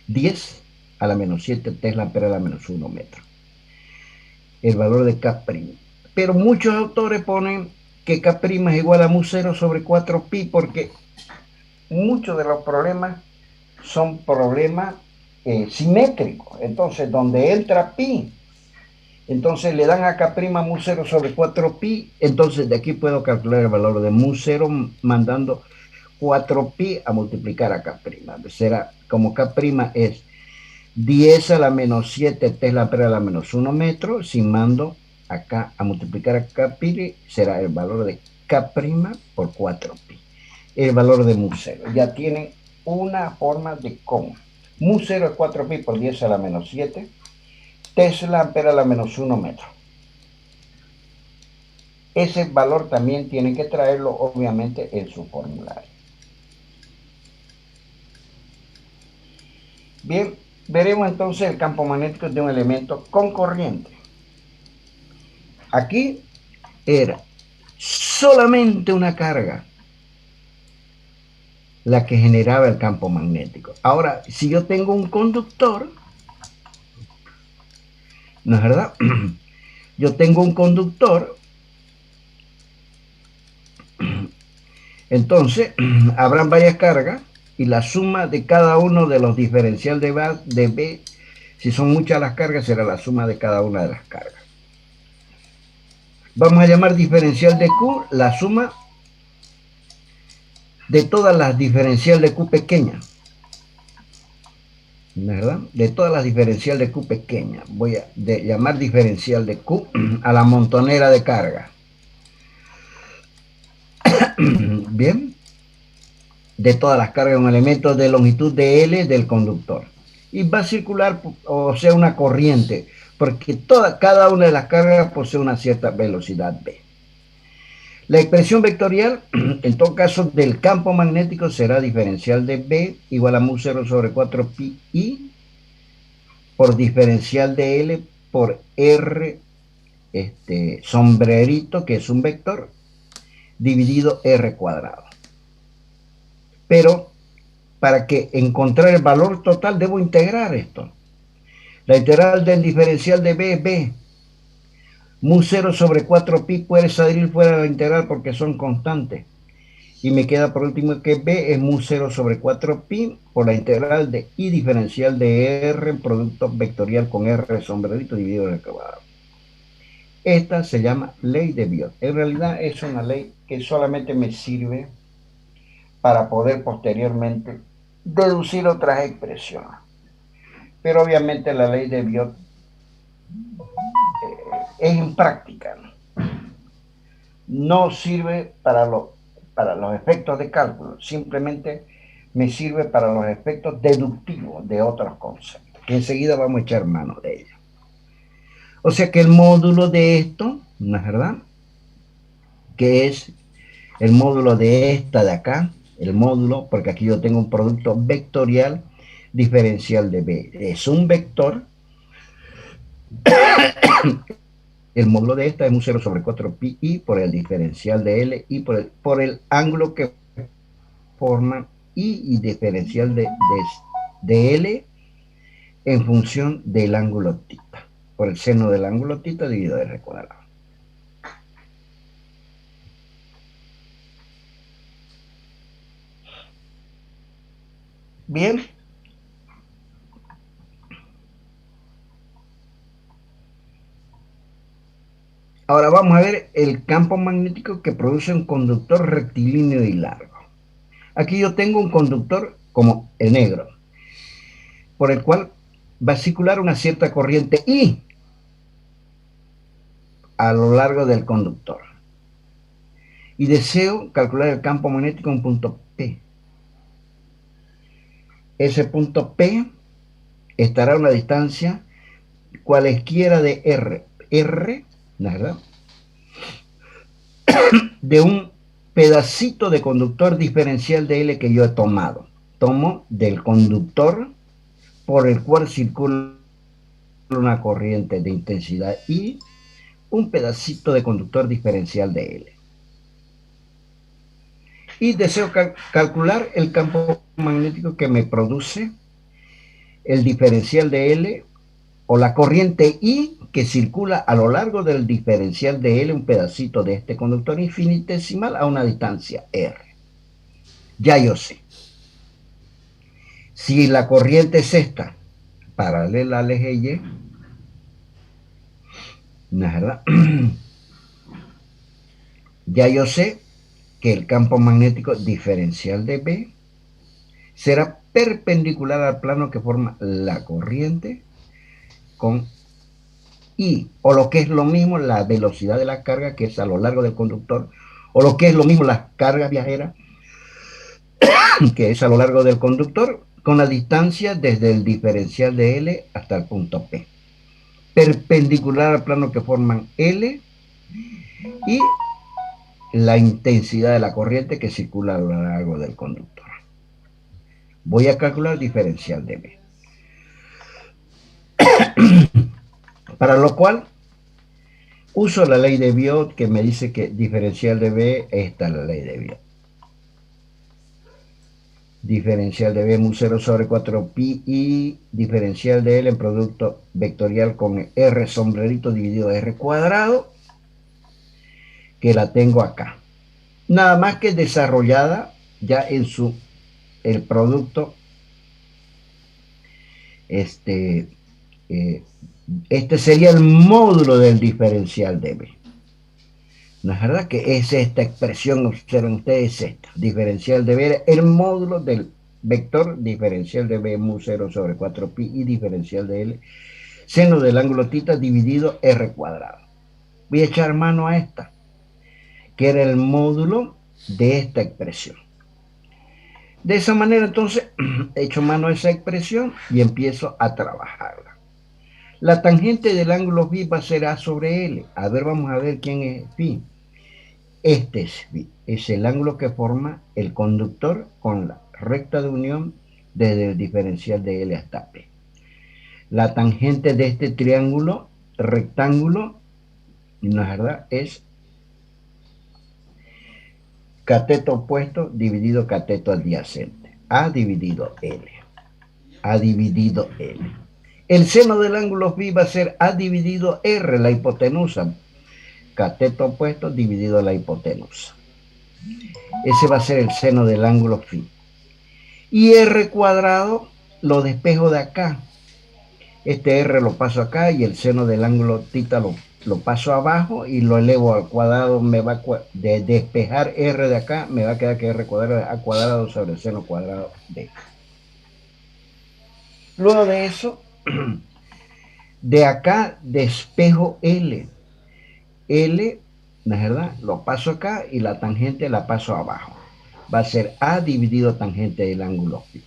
10 a la menos 7 Tesla per a la menos 1 metro. El valor de K'. Pero muchos autores ponen que K' es igual a mu0 sobre 4pi porque muchos de los problemas son problemas simétricos. Entonces, donde entra pi, entonces le dan a K' mu0 sobre 4pi, entonces de aquí puedo calcular el valor de mu0 mandando 4pi a multiplicar a K'. Será como K' es 10 a la menos 7 Tesla per a la menos 1 metro, si mando acá a multiplicar a K', será el valor de K' por 4pi, el valor de mu0. Ya tienen una forma de cómo. Mu0 es 4pi por 10 a la menos 7 Tesla per a la menos 1 metro. Ese valor también tienen que traerlo obviamente en su formulario. Bien, veremos entonces el campo magnético de un elemento con corriente. Aquí era solamente una carga la que generaba el campo magnético. Ahora, si yo tengo un conductor, ¿no es verdad? Yo tengo un conductor, entonces habrán varias cargas y la suma de cada uno de los diferenciales de B, si son muchas las cargas, será la suma de cada una de las cargas. Vamos a llamar diferencial de Q la suma de todas las diferencial de Q pequeñas, ¿verdad? De todas las diferencial de Q pequeñas. Voy a llamar diferencial de Q a la montonera de carga. Bien. De todas las cargas, un elemento de longitud de L del conductor. Y va a circular, o sea, una corriente, porque cada una de las cargas posee una cierta velocidad V. La expresión vectorial, en todo caso, del campo magnético será diferencial de B igual a mu0 sobre 4pi I por diferencial de L por R sombrerito, que es un vector, dividido R cuadrado. Pero para que encontrar el valor total debo integrar esto. La integral del diferencial de B es B. Mu0 sobre 4pi puede salir fuera de la integral porque son constantes. Y me queda por último que B es mu0 sobre 4pi por la integral de I diferencial de R en producto vectorial con R sombrerito dividido en el cuadrado. Esta se llama ley de Biot. En realidad es una ley que solamente me sirve para poder posteriormente deducir otras expresiones. Pero obviamente la ley de Biot es impráctica. No sirve para los efectos de cálculo, simplemente me sirve para los efectos deductivos de otros conceptos, que enseguida vamos a echar mano de ellos. O sea que el módulo de esto ¿no es verdad? Que es el módulo de esta de acá, el módulo, porque aquí yo tengo un producto vectorial diferencial de B. Es un vector. El módulo de esta es un 0 sobre 4 pi i por el diferencial de L y por el ángulo que forma y diferencial de L en función del ángulo tita, por el seno del ángulo tita dividido R cuadrado. Bien. Ahora vamos a ver el campo magnético que produce un conductor rectilíneo y largo. Aquí yo tengo un conductor como el negro, por el cual va a circular una cierta corriente I a lo largo del conductor. Y deseo calcular el campo magnético en un punto P. Ese punto P estará a una distancia cualesquiera de R, ¿verdad? De un pedacito de conductor diferencial de L que yo he tomado. Tomo del conductor por el cual circula una corriente de intensidad I, un pedacito de conductor diferencial de L. Y deseo calcular el campo magnético que me produce el diferencial de L o la corriente I que circula a lo largo del diferencial de L, un pedacito de este conductor infinitesimal a una distancia R. Ya yo sé. Si la corriente es esta, paralela al eje Y, ¿no es verdad? Ya yo sé que el campo magnético diferencial de B será perpendicular al plano que forma la corriente con I, o lo que es lo mismo la velocidad de la carga que es a lo largo del conductor, o lo que es lo mismo la carga viajera que es a lo largo del conductor, con la distancia desde el diferencial de L hasta el punto P, perpendicular al plano que forman L y la intensidad de la corriente que circula a lo largo del conductor. Voy a calcular el diferencial de B. Para lo cual uso la ley de Biot que me dice que diferencial de B, esta es la ley de Biot. Diferencial de B mu 0 sobre 4 pi y diferencial de L en producto vectorial con R sombrerito dividido R cuadrado, que la tengo acá. Nada más que desarrollada ya en el producto este sería el módulo del diferencial de B. ¿No es verdad que es esta expresión, observen ustedes, esta? Diferencial de B, el módulo del vector diferencial de B mu 0 sobre 4 pi y diferencial de L, seno del ángulo tita dividido R cuadrado. Voy a echar mano a esta, que era el módulo de esta expresión. De esa manera, entonces, echo mano a esa expresión y empiezo a trabajarla. La tangente del ángulo phi va a ser A sobre L. A ver, vamos a ver quién es phi. Este es phi. Es el ángulo que forma el conductor con la recta de unión desde el diferencial de L hasta P. La tangente de este triángulo rectángulo, ¿no es verdad?, es cateto opuesto dividido cateto adyacente. A dividido L. A dividido L. El seno del ángulo phi va a ser A dividido R, la hipotenusa. Cateto opuesto dividido la hipotenusa. Ese va a ser el seno del ángulo phi. Y R cuadrado lo despejo de acá. Este R lo paso acá y el seno del ángulo tita lo paso abajo y lo elevo al cuadrado. Me va de despejar R de acá, me va a quedar que R cuadrado A cuadrado sobre el seno cuadrado de. Luego de eso, de acá despejo L. L, ¿no es verdad?, lo paso acá y la tangente la paso abajo. Va a ser A dividido tangente del ángulo phi.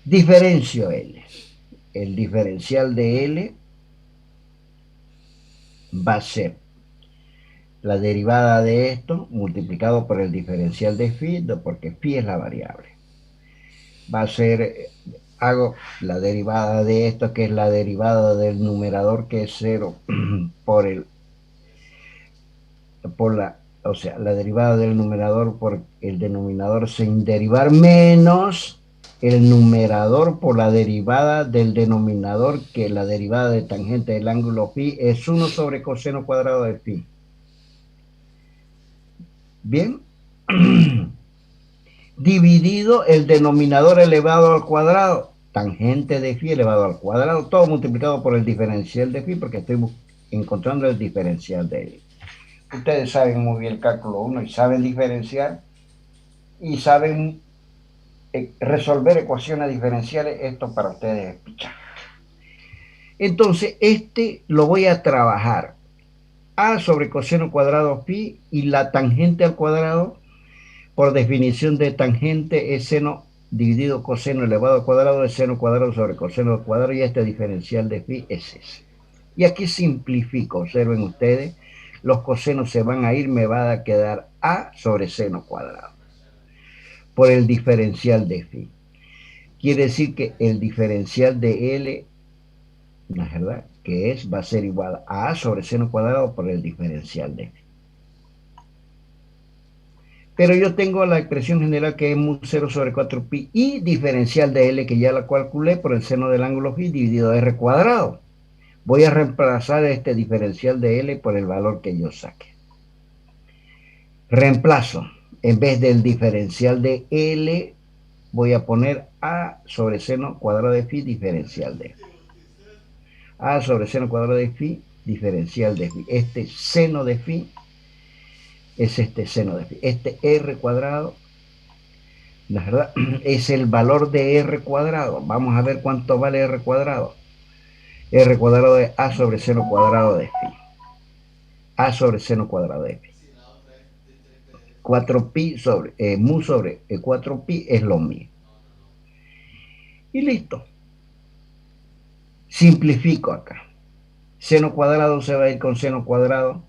Diferencio L. El diferencial de L va a ser la derivada de esto multiplicado por el diferencial de phi, porque phi es la variable. Va a ser, hago la derivada de esto, que es la derivada del numerador, que es 0, o sea, la derivada del numerador por el denominador sin derivar, menos el numerador por la derivada del denominador, que la derivada de tangente del ángulo phi es 1 sobre coseno cuadrado de phi. Bien. Dividido el denominador elevado al cuadrado, tangente de phi elevado al cuadrado, todo multiplicado por el diferencial de phi, porque estoy encontrando el diferencial de él. Ustedes saben muy bien el cálculo 1 y saben diferenciar y saben resolver ecuaciones diferenciales. Esto para ustedes es pichar. Entonces, lo voy a trabajar. A sobre coseno cuadrado phi, y la tangente al cuadrado, por definición de tangente, es seno dividido coseno elevado al cuadrado de seno cuadrado sobre coseno al cuadrado, y este diferencial de phi es ese. Y aquí simplifico, observen ustedes, los cosenos se van a ir, me va a quedar a sobre seno cuadrado por el diferencial de phi. Quiere decir que el diferencial de L, ¿no es verdad?, que va a ser igual a sobre seno cuadrado por el diferencial de phi. Pero yo tengo la expresión general, que es mu 0 sobre 4pi, y diferencial de L, que ya la calculé, por el seno del ángulo phi dividido R cuadrado. Voy a reemplazar este diferencial de L por el valor que yo saque. Reemplazo. En vez del diferencial de L, voy a poner A sobre seno cuadrado de phi diferencial de phi. A sobre seno cuadrado de phi diferencial de phi. Este seno de phi es este seno de phi. Este R cuadrado, la verdad, es el valor de R cuadrado. Vamos a ver cuánto vale R cuadrado. R cuadrado es A sobre seno cuadrado de phi. A sobre seno cuadrado de phi. 4pi sobre mu sobre 4pi es lo mismo. Y listo. Simplifico acá. Seno cuadrado se va a ir con seno cuadrado.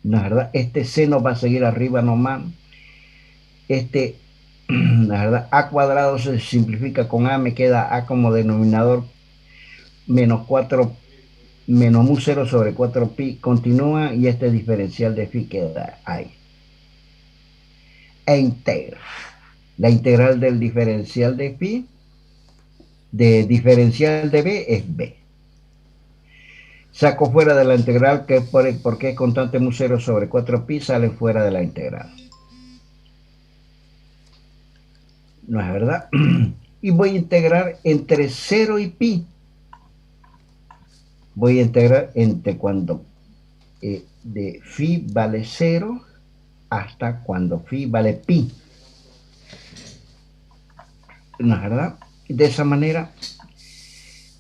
La verdad, este seno va a seguir arriba nomás. La verdad, a cuadrado se simplifica con a, me queda a como denominador, menos 4, menos mu 0 sobre 4pi, continúa, y este diferencial de phi queda ahí. E integra. La integral del diferencial de phi, de diferencial de b, es b. Saco fuera de la integral, que es porque es constante mu 0 sobre 4pi, sale fuera de la integral. ¿No es verdad? Y voy a integrar entre 0 y pi. Voy a integrar entre cuando de phi vale 0 hasta cuando phi vale pi. ¿No es verdad? De esa manera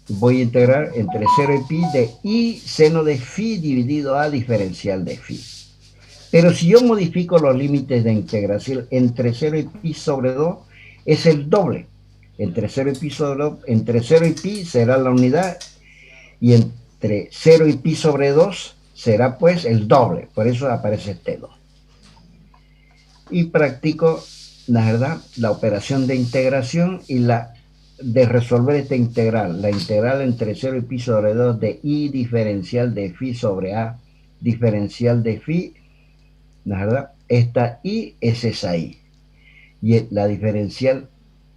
voy a integrar entre 0 y pi de i seno de phi dividido a diferencial de phi. Pero si yo modifico los límites de integración, entre 0 y pi sobre 2 es el doble. Entre 0 y pi sobre 2, entre 0 y pi será la unidad, y entre 0 y pi sobre 2 será pues el doble. Por eso aparece este 2. Y practico, la verdad, la operación de integración y la de resolver esta integral. La integral entre 0 y pi sobre 2 de i diferencial de phi sobre a diferencial de phi. La verdad, esta i es esa i. Y la diferencial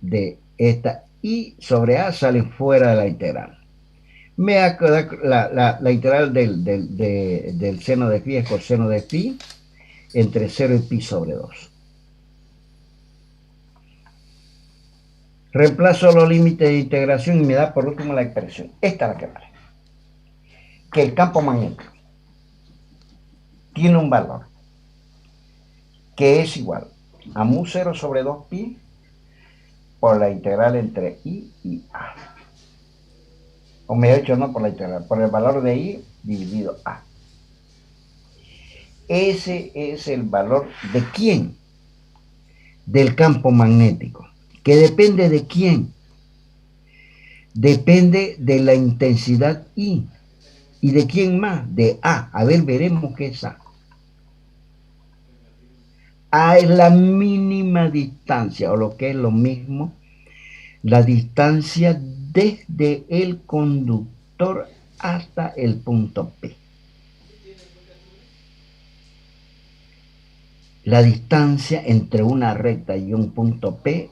de esta i sobre a sale fuera de la integral. Me va a quedar la integral del seno de phi es coseno de phi entre 0 y pi sobre 2. Reemplazo los límites de integración y me da por último la expresión. Esta es la que vale. Que el campo magnético tiene un valor que es igual a mu 0 sobre 2pi por la integral entre i y a. O me he dicho, no por la integral, por el valor de i dividido a. Ese es el valor de ¿quién? Del campo magnético. ¿Que depende de quién? Depende de la intensidad I. ¿Y de quién más? De A. A ver, veremos qué es A. A es la mínima distancia, o lo que es lo mismo, la distancia desde el conductor hasta el punto P. La distancia entre una recta y un punto P,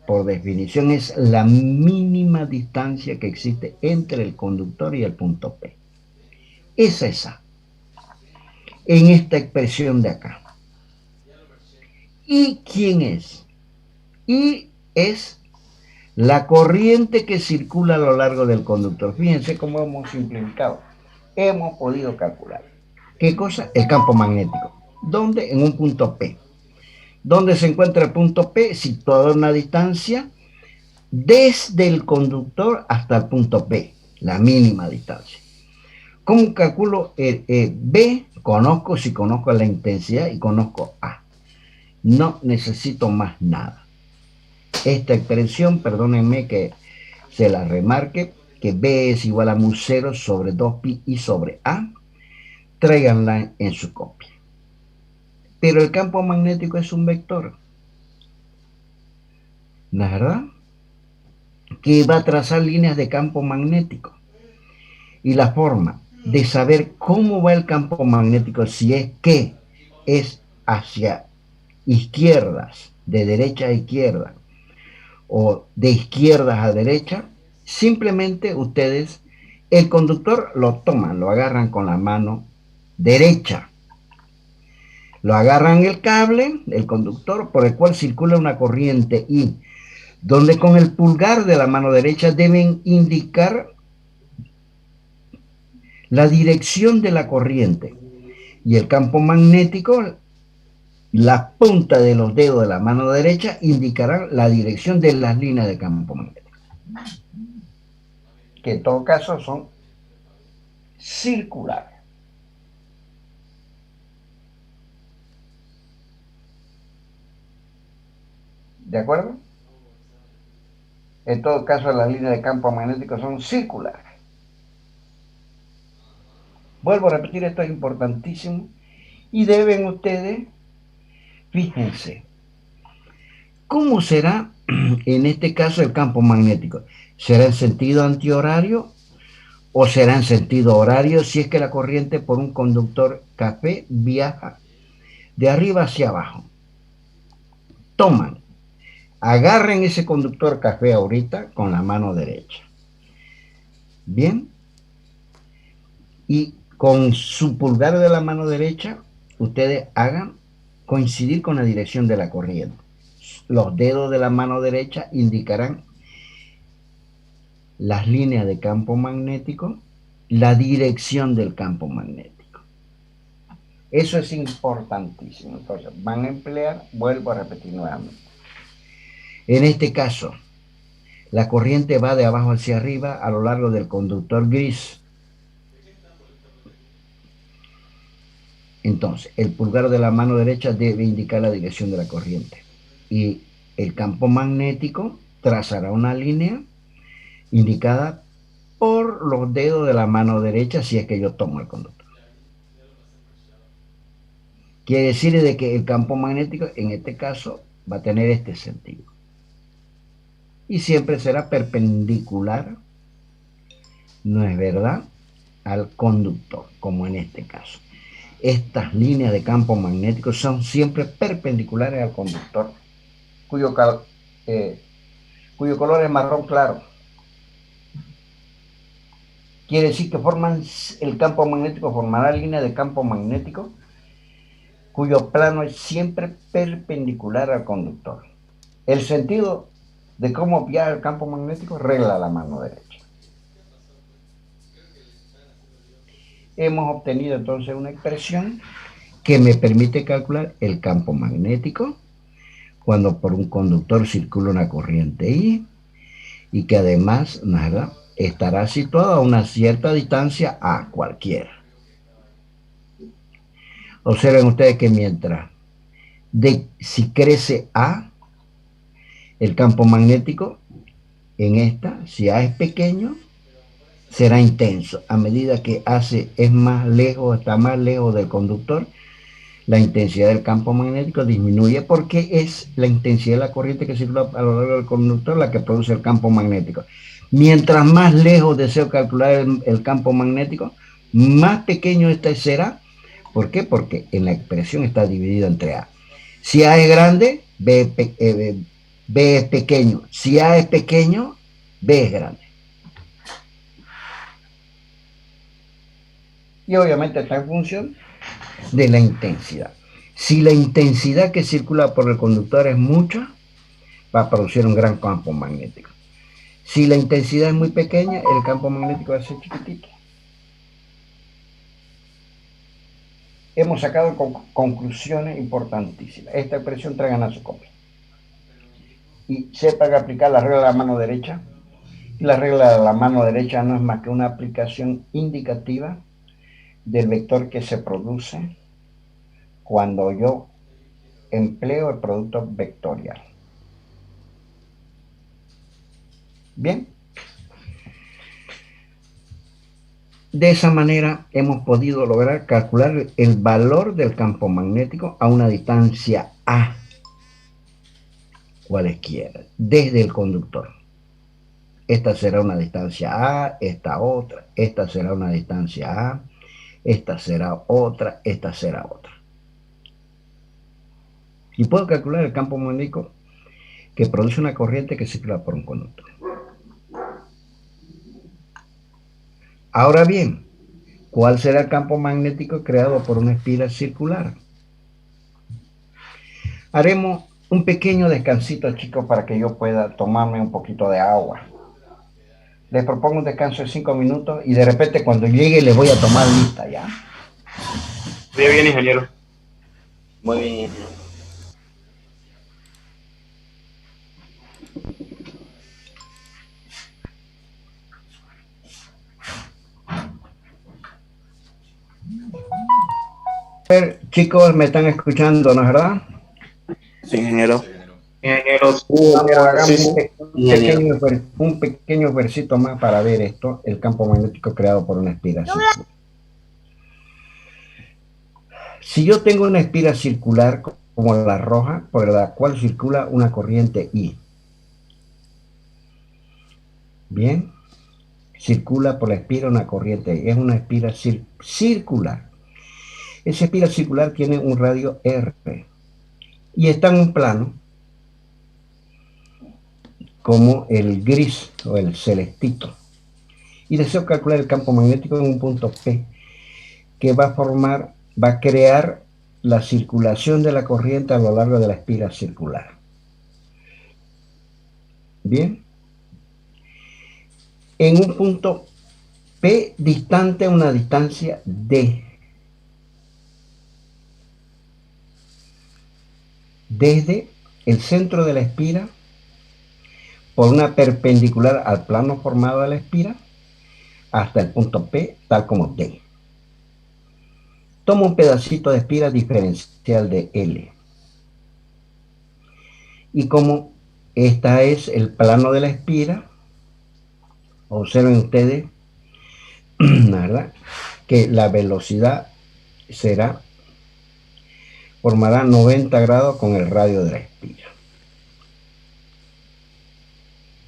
por definición, es la mínima distancia que existe entre el conductor y el punto P. Esa es A. En esta expresión de acá. ¿Y quién es? Y es la corriente que circula a lo largo del conductor. Fíjense cómo hemos simplificado. Hemos podido calcular. ¿Qué cosa? El campo magnético. ¿Dónde? En un punto P. ¿Dónde se encuentra el punto P? Situado a una distancia desde el conductor hasta el punto P, la mínima distancia. ¿Cómo calculo B? Si conozco la intensidad y conozco A. No necesito más nada. Esta expresión, perdónenme que se la remarque, que B es igual a mu 0 sobre 2pi y sobre A. Tráiganla en su copia. Pero el campo magnético es un vector, ¿no es verdad? Que va a trazar líneas de campo magnético. Y la forma de saber cómo va el campo magnético, si es que es hacia izquierdas, de derecha a izquierda, o de izquierdas a derecha, simplemente ustedes, el conductor lo toman, lo agarran con la mano derecha. Lo agarran el cable, el conductor, por el cual circula una corriente I, donde con el pulgar de la mano derecha deben indicar la dirección de la corriente. Y el campo magnético, la punta de los dedos de la mano derecha indicarán la dirección de las líneas de campo magnético, que en todo caso son circulares. ¿De acuerdo? En todo caso, las líneas de campo magnético son circulares. Vuelvo a repetir, esto es importantísimo. Y deben ustedes, fíjense, ¿cómo será en este caso el campo magnético? ¿Será en sentido antihorario o será en sentido horario si es que la corriente por un conductor café viaja de arriba hacia abajo? Toman, agarren ese conductor café ahorita con la mano derecha. Bien. Y con su pulgar de la mano derecha, ustedes hagan coincidir con la dirección de la corriente. Los dedos de la mano derecha indicarán las líneas de campo magnético, la dirección del campo magnético. Eso es importantísimo. Entonces, van a emplear, vuelvo a repetir nuevamente. En este caso, la corriente va de abajo hacia arriba a lo largo del conductor gris. Entonces, el pulgar de la mano derecha debe indicar la dirección de la corriente. Y el campo magnético trazará una línea indicada por los dedos de la mano derecha si es que yo tomo el conductor. Quiere decir de que el campo magnético en este caso va a tener este sentido. Y siempre será perpendicular, ¿no es verdad?, al conductor, como en este caso. Estas líneas de campo magnético son siempre perpendiculares al conductor, cuyo color es marrón claro. Quiere decir que forman el campo magnético, formará líneas de campo magnético cuyo plano es siempre perpendicular al conductor. El sentido de cómo viaja el campo magnético regla la mano derecha. Hemos obtenido entonces una expresión que me permite calcular el campo magnético cuando por un conductor circula una corriente I y que además estará situado a una cierta distancia a cualquiera. Observen ustedes que mientras si crece A, el campo magnético en esta, si A es pequeño, será intenso. A medida que es más lejos, está más lejos del conductor, la intensidad del campo magnético disminuye porque es la intensidad de la corriente que circula a lo largo del conductor la que produce el campo magnético. Mientras más lejos deseo calcular el campo magnético, más pequeño este será. ¿Por qué? Porque en la expresión está dividido entre A. Si A es grande, B es pequeño. Si A es pequeño, B es grande. Y obviamente está en función de la intensidad. Si la intensidad que circula por el conductor es mucha, va a producir un gran campo magnético. Si la intensidad es muy pequeña, el campo magnético va a ser chiquitito. Hemos sacado conclusiones importantísimas. Esta expresión traigan a su copia. Y sepan aplicar la regla de la mano derecha. Y la regla de la mano derecha no es más que una aplicación indicativa del vector que se produce cuando yo empleo el producto vectorial. Bien. De esa manera hemos podido lograr calcular el valor del campo magnético a una distancia A, cualesquiera, desde el conductor. Esta será una distancia A, esta otra, esta será una distancia A, esta será otra, esta será otra. Y puedo calcular el campo magnético que produce una corriente que circula por un conductor. Ahora bien, ¿cuál será el campo magnético creado por una espiral circular? Haremos un pequeño descansito, chicos, para que yo pueda tomarme un poquito de agua. Les propongo un descanso de 5 minutos y de repente cuando llegue les voy a tomar lista, ¿ya? Muy bien, ingeniero. Muy bien, ingeniero. A ver, chicos, me están escuchando, ¿no es verdad? Sí, ingeniero. Ingenieros. Hagamos un pequeño versito más para ver esto, el campo magnético creado por una espiral circular. Si yo tengo una espiral circular como la roja, por la cual circula una corriente I. Bien, circula por la espiral una corriente I, es una espiral circular. Esa espiral circular tiene un radio R y está en un plano como el gris o el celestito. Y deseo calcular el campo magnético en un punto P que va a crear la circulación de la corriente a lo largo de la espiral circular. Bien. En un punto P distante a una distancia D. Desde el centro de la espiral por una perpendicular al plano formado de la espiral hasta el punto P, tal como D. Tomo un pedacito de espiral diferencial de L. Y como este es el plano de la espiral, observen ustedes, ¿verdad?, que la velocidad formará 90 grados con el radio de la espiral.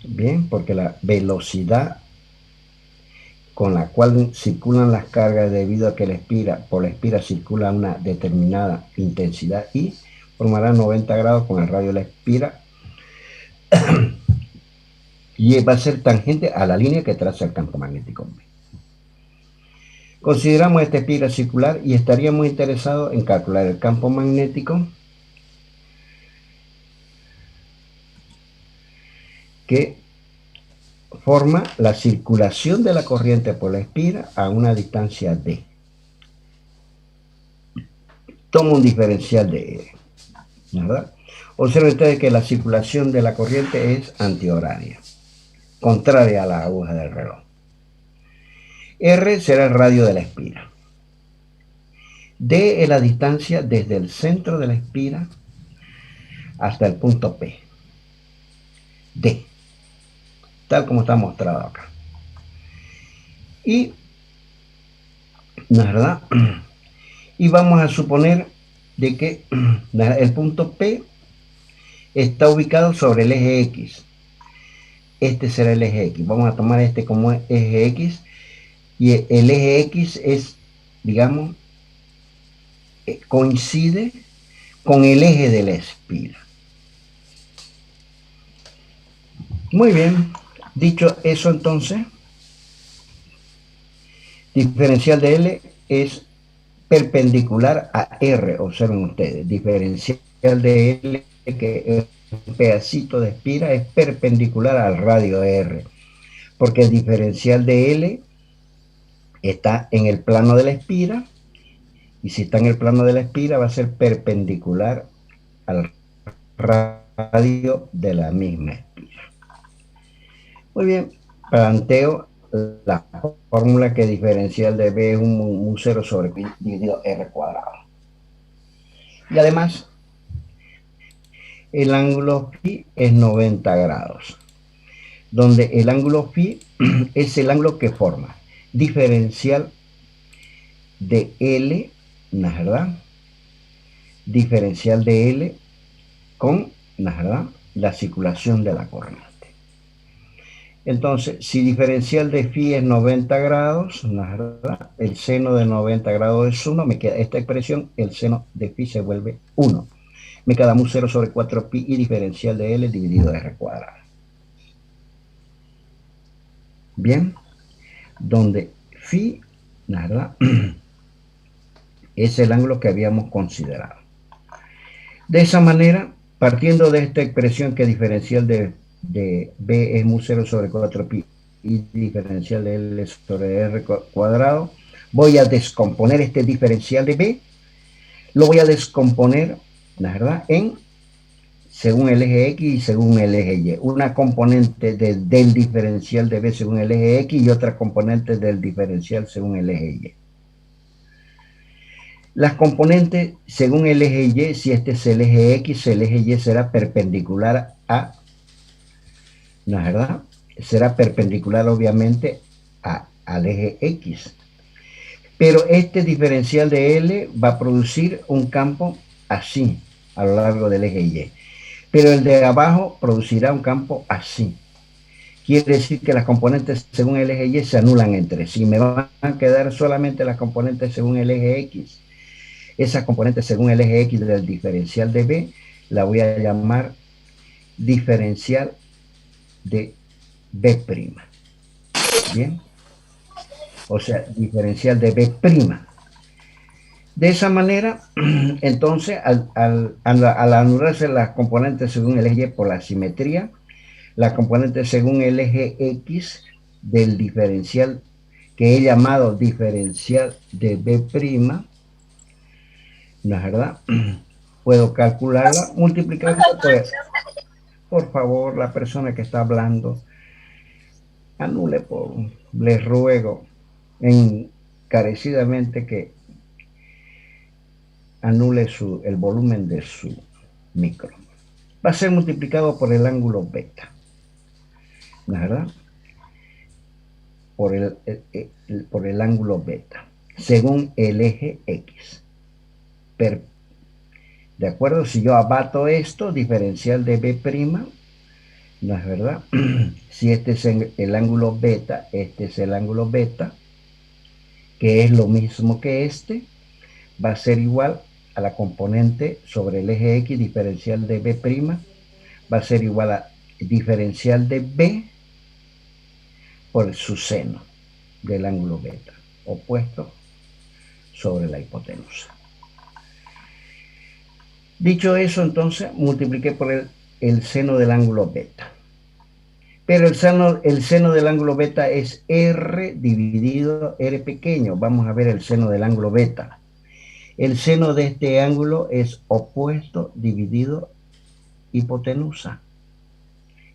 Bien, porque la velocidad con la cual circulan las cargas debido a que por la espiral circula una determinada intensidad I, formará 90 grados con el radio de la espiral y va a ser tangente a la línea que traza el campo magnético B. Consideramos esta espiral circular y estaríamos interesados en calcular el campo magnético que forma la circulación de la corriente por la espiral a una distancia D. Tomo un diferencial de R, ¿verdad? Observen ustedes que la circulación de la corriente es antihoraria, contraria a la aguja del reloj. R será el radio de la espiral. D es la distancia desde el centro de la espiral hasta el punto P. D, tal como está mostrado acá. Y, ¿no es verdad? Y vamos a suponer de que el punto P está ubicado sobre el eje X. Este será el eje X. Vamos a tomar este como eje X. Y el eje X es, digamos, coincide con el eje de la espira. Muy bien. Dicho eso, entonces, diferencial de L es perpendicular a R. Observen ustedes. Diferencial de L, que es un pedacito de espira, es perpendicular al radio de R. Porque el diferencial de L está en el plano de la espira, y si está en el plano de la espira va a ser perpendicular al radio de la misma espira. Muy bien, planteo la fórmula que diferencial de B es un mu 0 sobre pi dividido R cuadrado. Y además, el ángulo phi es 90 grados, donde el ángulo phi es el ángulo que forma diferencial de L, ¿no es verdad? Diferencial de L con, ¿no es verdad?, la circulación de la corriente. Entonces, si diferencial de phi es 90 grados, ¿no es verdad?, el seno de 90 grados es 1, me queda esta expresión, el seno de phi se vuelve 1. Me queda mu 0 sobre 4 pi y diferencial de L dividido R cuadrado. Bien, donde phi, ¿no es verdad?, es el ángulo que habíamos considerado. De esa manera, partiendo de esta expresión que diferencial de B es mu 0 sobre 4 pi y diferencial de L sobre R cuadrado, voy a descomponer este diferencial de B, lo voy a descomponer, ¿la verdad?, en según el eje X y según el eje Y. Una componente del diferencial de B según el eje X y otra componente del diferencial según el eje Y. Las componentes según el eje Y, si este es el eje X, el eje Y será perpendicular a, ¿no es verdad?, será perpendicular obviamente al eje X. Pero este diferencial de L va a producir un campo así a lo largo del eje Y. Pero el de abajo producirá un campo así. Quiere decir que las componentes según el eje Y se anulan entre sí. Me van a quedar solamente las componentes según el eje X. Esa componente según el eje X del diferencial de B la voy a llamar diferencial de B'. Bien. O sea, diferencial de B'. De esa manera, entonces, al anularse las componentes según el eje Y por la simetría, las componentes según el eje X del diferencial que he llamado diferencial de B', ¿no es verdad?, puedo calcularla multiplicando por favor, la persona que está hablando, anule, les ruego encarecidamente que anule el volumen de su micro. Va a ser multiplicado por el ángulo beta, ¿no es verdad?, por el ángulo beta, según el eje X. ¿De acuerdo? Si yo abato esto, diferencial de B', ¿no es verdad? Si este es el ángulo beta, este es el ángulo beta, que es lo mismo que este, va a ser igual a la componente sobre el eje X, diferencial de B', va a ser igual a diferencial de B por su seno del ángulo beta, opuesto sobre la hipotenusa. Dicho eso, entonces, multipliqué por el seno del ángulo beta. Pero el seno del ángulo beta es R dividido R pequeño. Vamos a ver el seno del ángulo beta. El seno de este ángulo es opuesto dividido hipotenusa.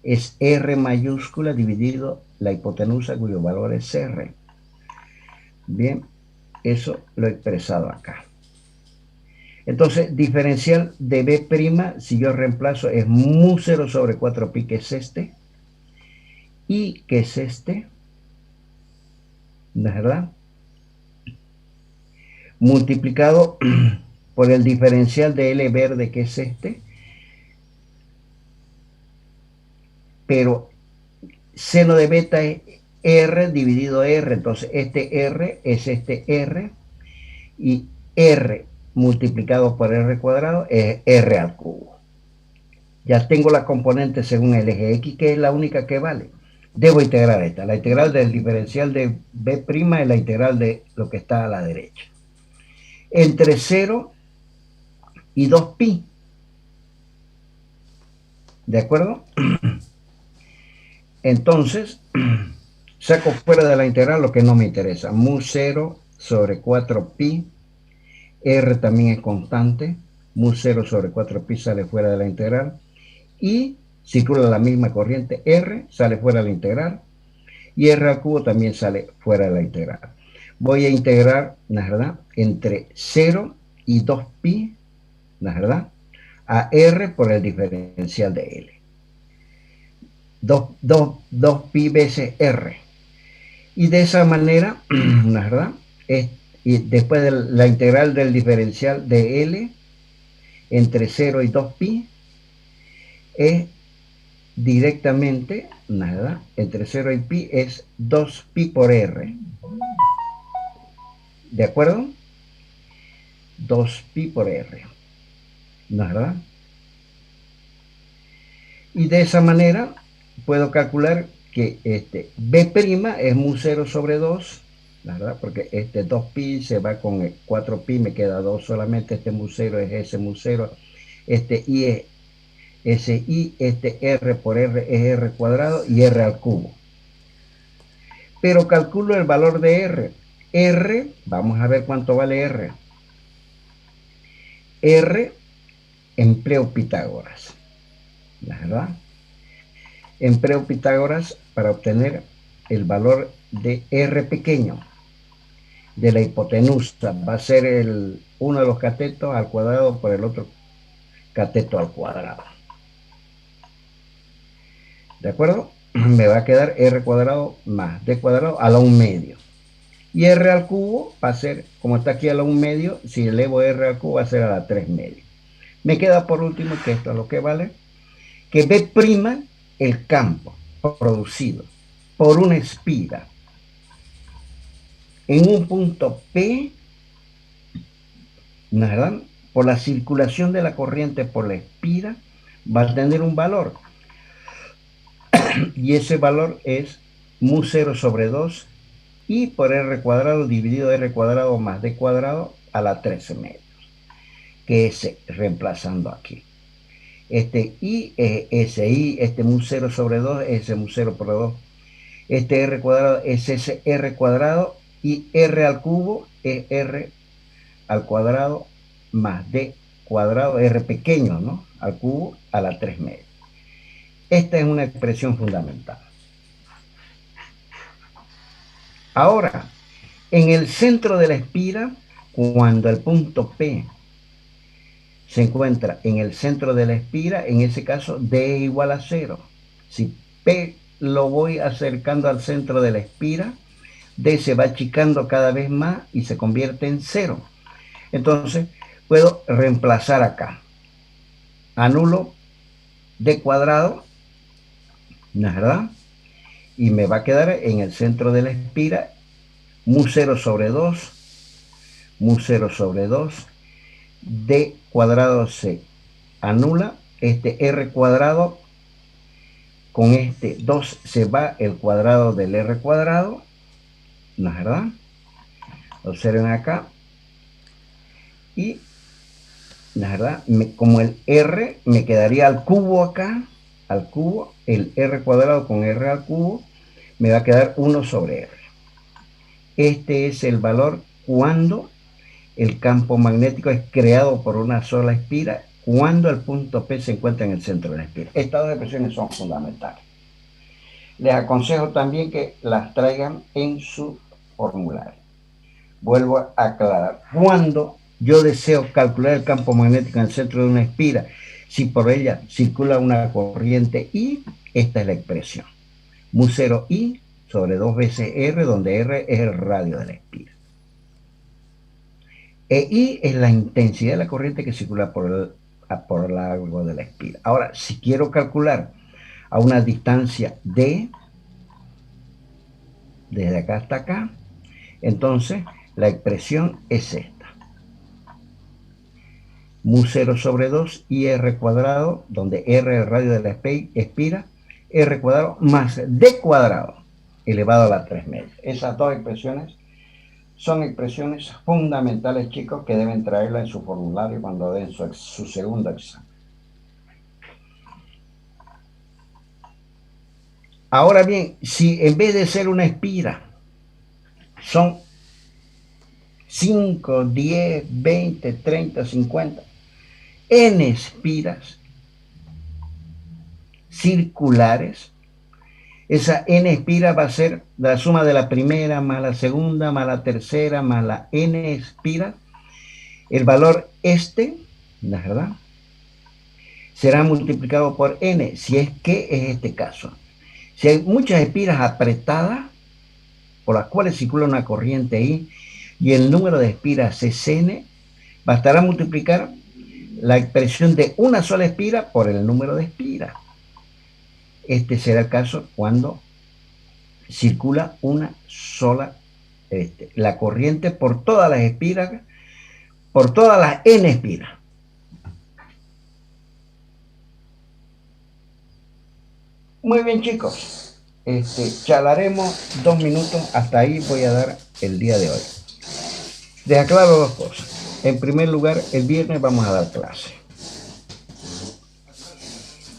Es R mayúscula dividido la hipotenusa, cuyo valor es R. Bien, eso lo he expresado acá. Entonces, diferencial de B', si yo reemplazo, es mu 0 sobre 4 pi, que es este, y que es este, ¿verdad? Multiplicado por el diferencial de L verde, que es este, pero seno de beta es R dividido R, entonces este R es este R, y R multiplicado por R cuadrado es R al cubo. Ya tengo la componente según el eje X, que es la única que vale. Debo integrar esta. La integral del diferencial de B' es la integral de lo que está a la derecha. Entre 0 y 2pi. ¿De acuerdo? Entonces, saco fuera de la integral lo que no me interesa. Mu 0 sobre 4pi. R también es constante. Mu 0 sobre 4pi sale fuera de la integral. Y circula la misma corriente. R sale fuera de la integral. Y R al cubo también sale fuera de la integral. Voy a integrar, ¿no es verdad?, entre 0 y 2pi, ¿no es verdad?, a R por el diferencial de L. 2pi veces R. Y de esa manera, ¿no es verdad?, y después de la integral del diferencial de L entre 0 y 2pi es directamente, ¿no es verdad?, entre 0 y pi es 2pi por R. ¿De acuerdo? 2pi por R. ¿No es verdad? Y de esa manera puedo calcular que B' es mu 0 sobre 2, ¿la verdad? Porque 2pi se va con 4pi, me queda 2 solamente, mu 0 es ese mu 0, i es ese i, R por R es R cuadrado y R al cubo. Pero calculo el valor de R. R, vamos a ver cuánto vale R. R, empleo Pitágoras, ¿verdad? Empleo Pitágoras para obtener el valor de R pequeño de la hipotenusa. Va a ser uno de los catetos al cuadrado por el otro cateto al cuadrado. ¿De acuerdo? Me va a quedar R cuadrado más D cuadrado a la 1 medio. Y R al cubo va a ser, como está aquí a la 1 medio, si elevo R al cubo va a ser a la 3 medio. Me queda por último, que esto es lo que vale, que B', el campo producido por una espira en un punto P, ¿verdad?, por la circulación de la corriente por la espira, va a tener un valor. Y ese valor es mu 0 sobre 2 i por R cuadrado dividido R cuadrado más D cuadrado a la 13 medios, que es reemplazando aquí. I es ese i, mu 0 sobre 2 es ese mu 0 por 2. R cuadrado es ese R cuadrado y R al cubo es R al cuadrado más D cuadrado, R pequeño, ¿no?, al cubo a la 3 medios. Esta es una expresión fundamental. Ahora, en el centro de la espira, cuando el punto P se encuentra en el centro de la espira, en ese caso D igual a 0. Si P lo voy acercando al centro de la espira, D se va achicando cada vez más y se convierte en 0. Entonces, puedo reemplazar acá. Anulo D cuadrado, ¿no es verdad?, y me va a quedar en el centro de la espira mu 0 sobre 2, mu 0 sobre 2, D cuadrado se anula, R cuadrado, con 2 se va el cuadrado del R cuadrado, ¿no es verdad? Observen acá, y, ¿no es verdad?, como el R me quedaría al cubo acá, al cubo, el R cuadrado con R al cubo, me va a quedar 1 sobre R. Este es el valor cuando el campo magnético es creado por una sola espira, cuando el punto P se encuentra en el centro de la espira. Estas dos expresiones son fundamentales. Les aconsejo también que las traigan en su formulario. Vuelvo a aclarar. Cuando yo deseo calcular el campo magnético en el centro de una espira, si por ella circula una corriente I, esta es la expresión. Mu 0 I sobre 2 veces R, donde R es el radio de la espira. E I es la intensidad de la corriente que circula por el largo de la espira. Ahora, si quiero calcular a una distancia D, desde acá hasta acá, entonces la expresión es esta. Mu 0 sobre 2 IR cuadrado, donde R es el radio de la espira, R cuadrado más D cuadrado elevado a la 3 medias. Esas dos expresiones son expresiones fundamentales, chicos, que deben traerla en su formulario cuando den su segundo examen. Ahora bien, si en vez de ser una espira son 5, 10, 20, 30, 50, N espiras circulares, esa N espira va a ser la suma de la primera más la segunda más la tercera más la N espira. El valor ¿verdad?, será multiplicado por N, si es que es este caso. Si hay muchas espiras apretadas, por las cuales circula una corriente I, y el número de espiras es N, bastará multiplicar la expresión de una sola espira por el número de espiras. Este será el caso cuando circula una sola, la corriente por todas las espiras, por todas las N espiras. Muy bien, chicos. Charlaremos 2 minutos, hasta ahí voy a dar el día de hoy. Les aclaro 2 cosas. En primer lugar, el viernes vamos a dar clase.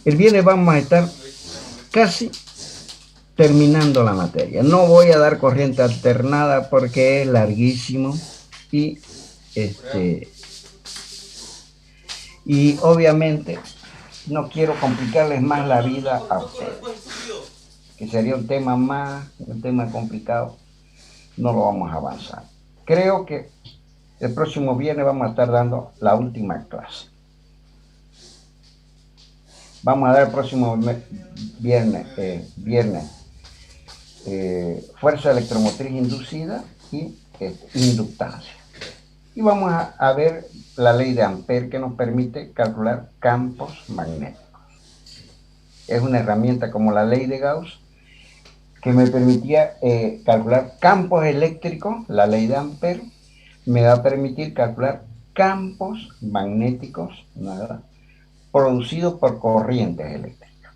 El viernes vamos a estar casi terminando la materia. No voy a dar corriente alternada porque es larguísimo y obviamente no quiero complicarles más la vida a ustedes, que sería un tema complicado. No lo vamos a avanzar. Creo que el próximo viernes vamos a estar dando la última clase. Vamos a dar el próximo viernes fuerza electromotriz inducida y inductancia. Y vamos a ver la ley de Ampère, que nos permite calcular campos magnéticos. Es una herramienta como la ley de Gauss que me permitía calcular campos eléctricos. La ley de Ampère me va a permitir calcular campos magnéticos, ¿verdad?, producidos por corrientes eléctricas.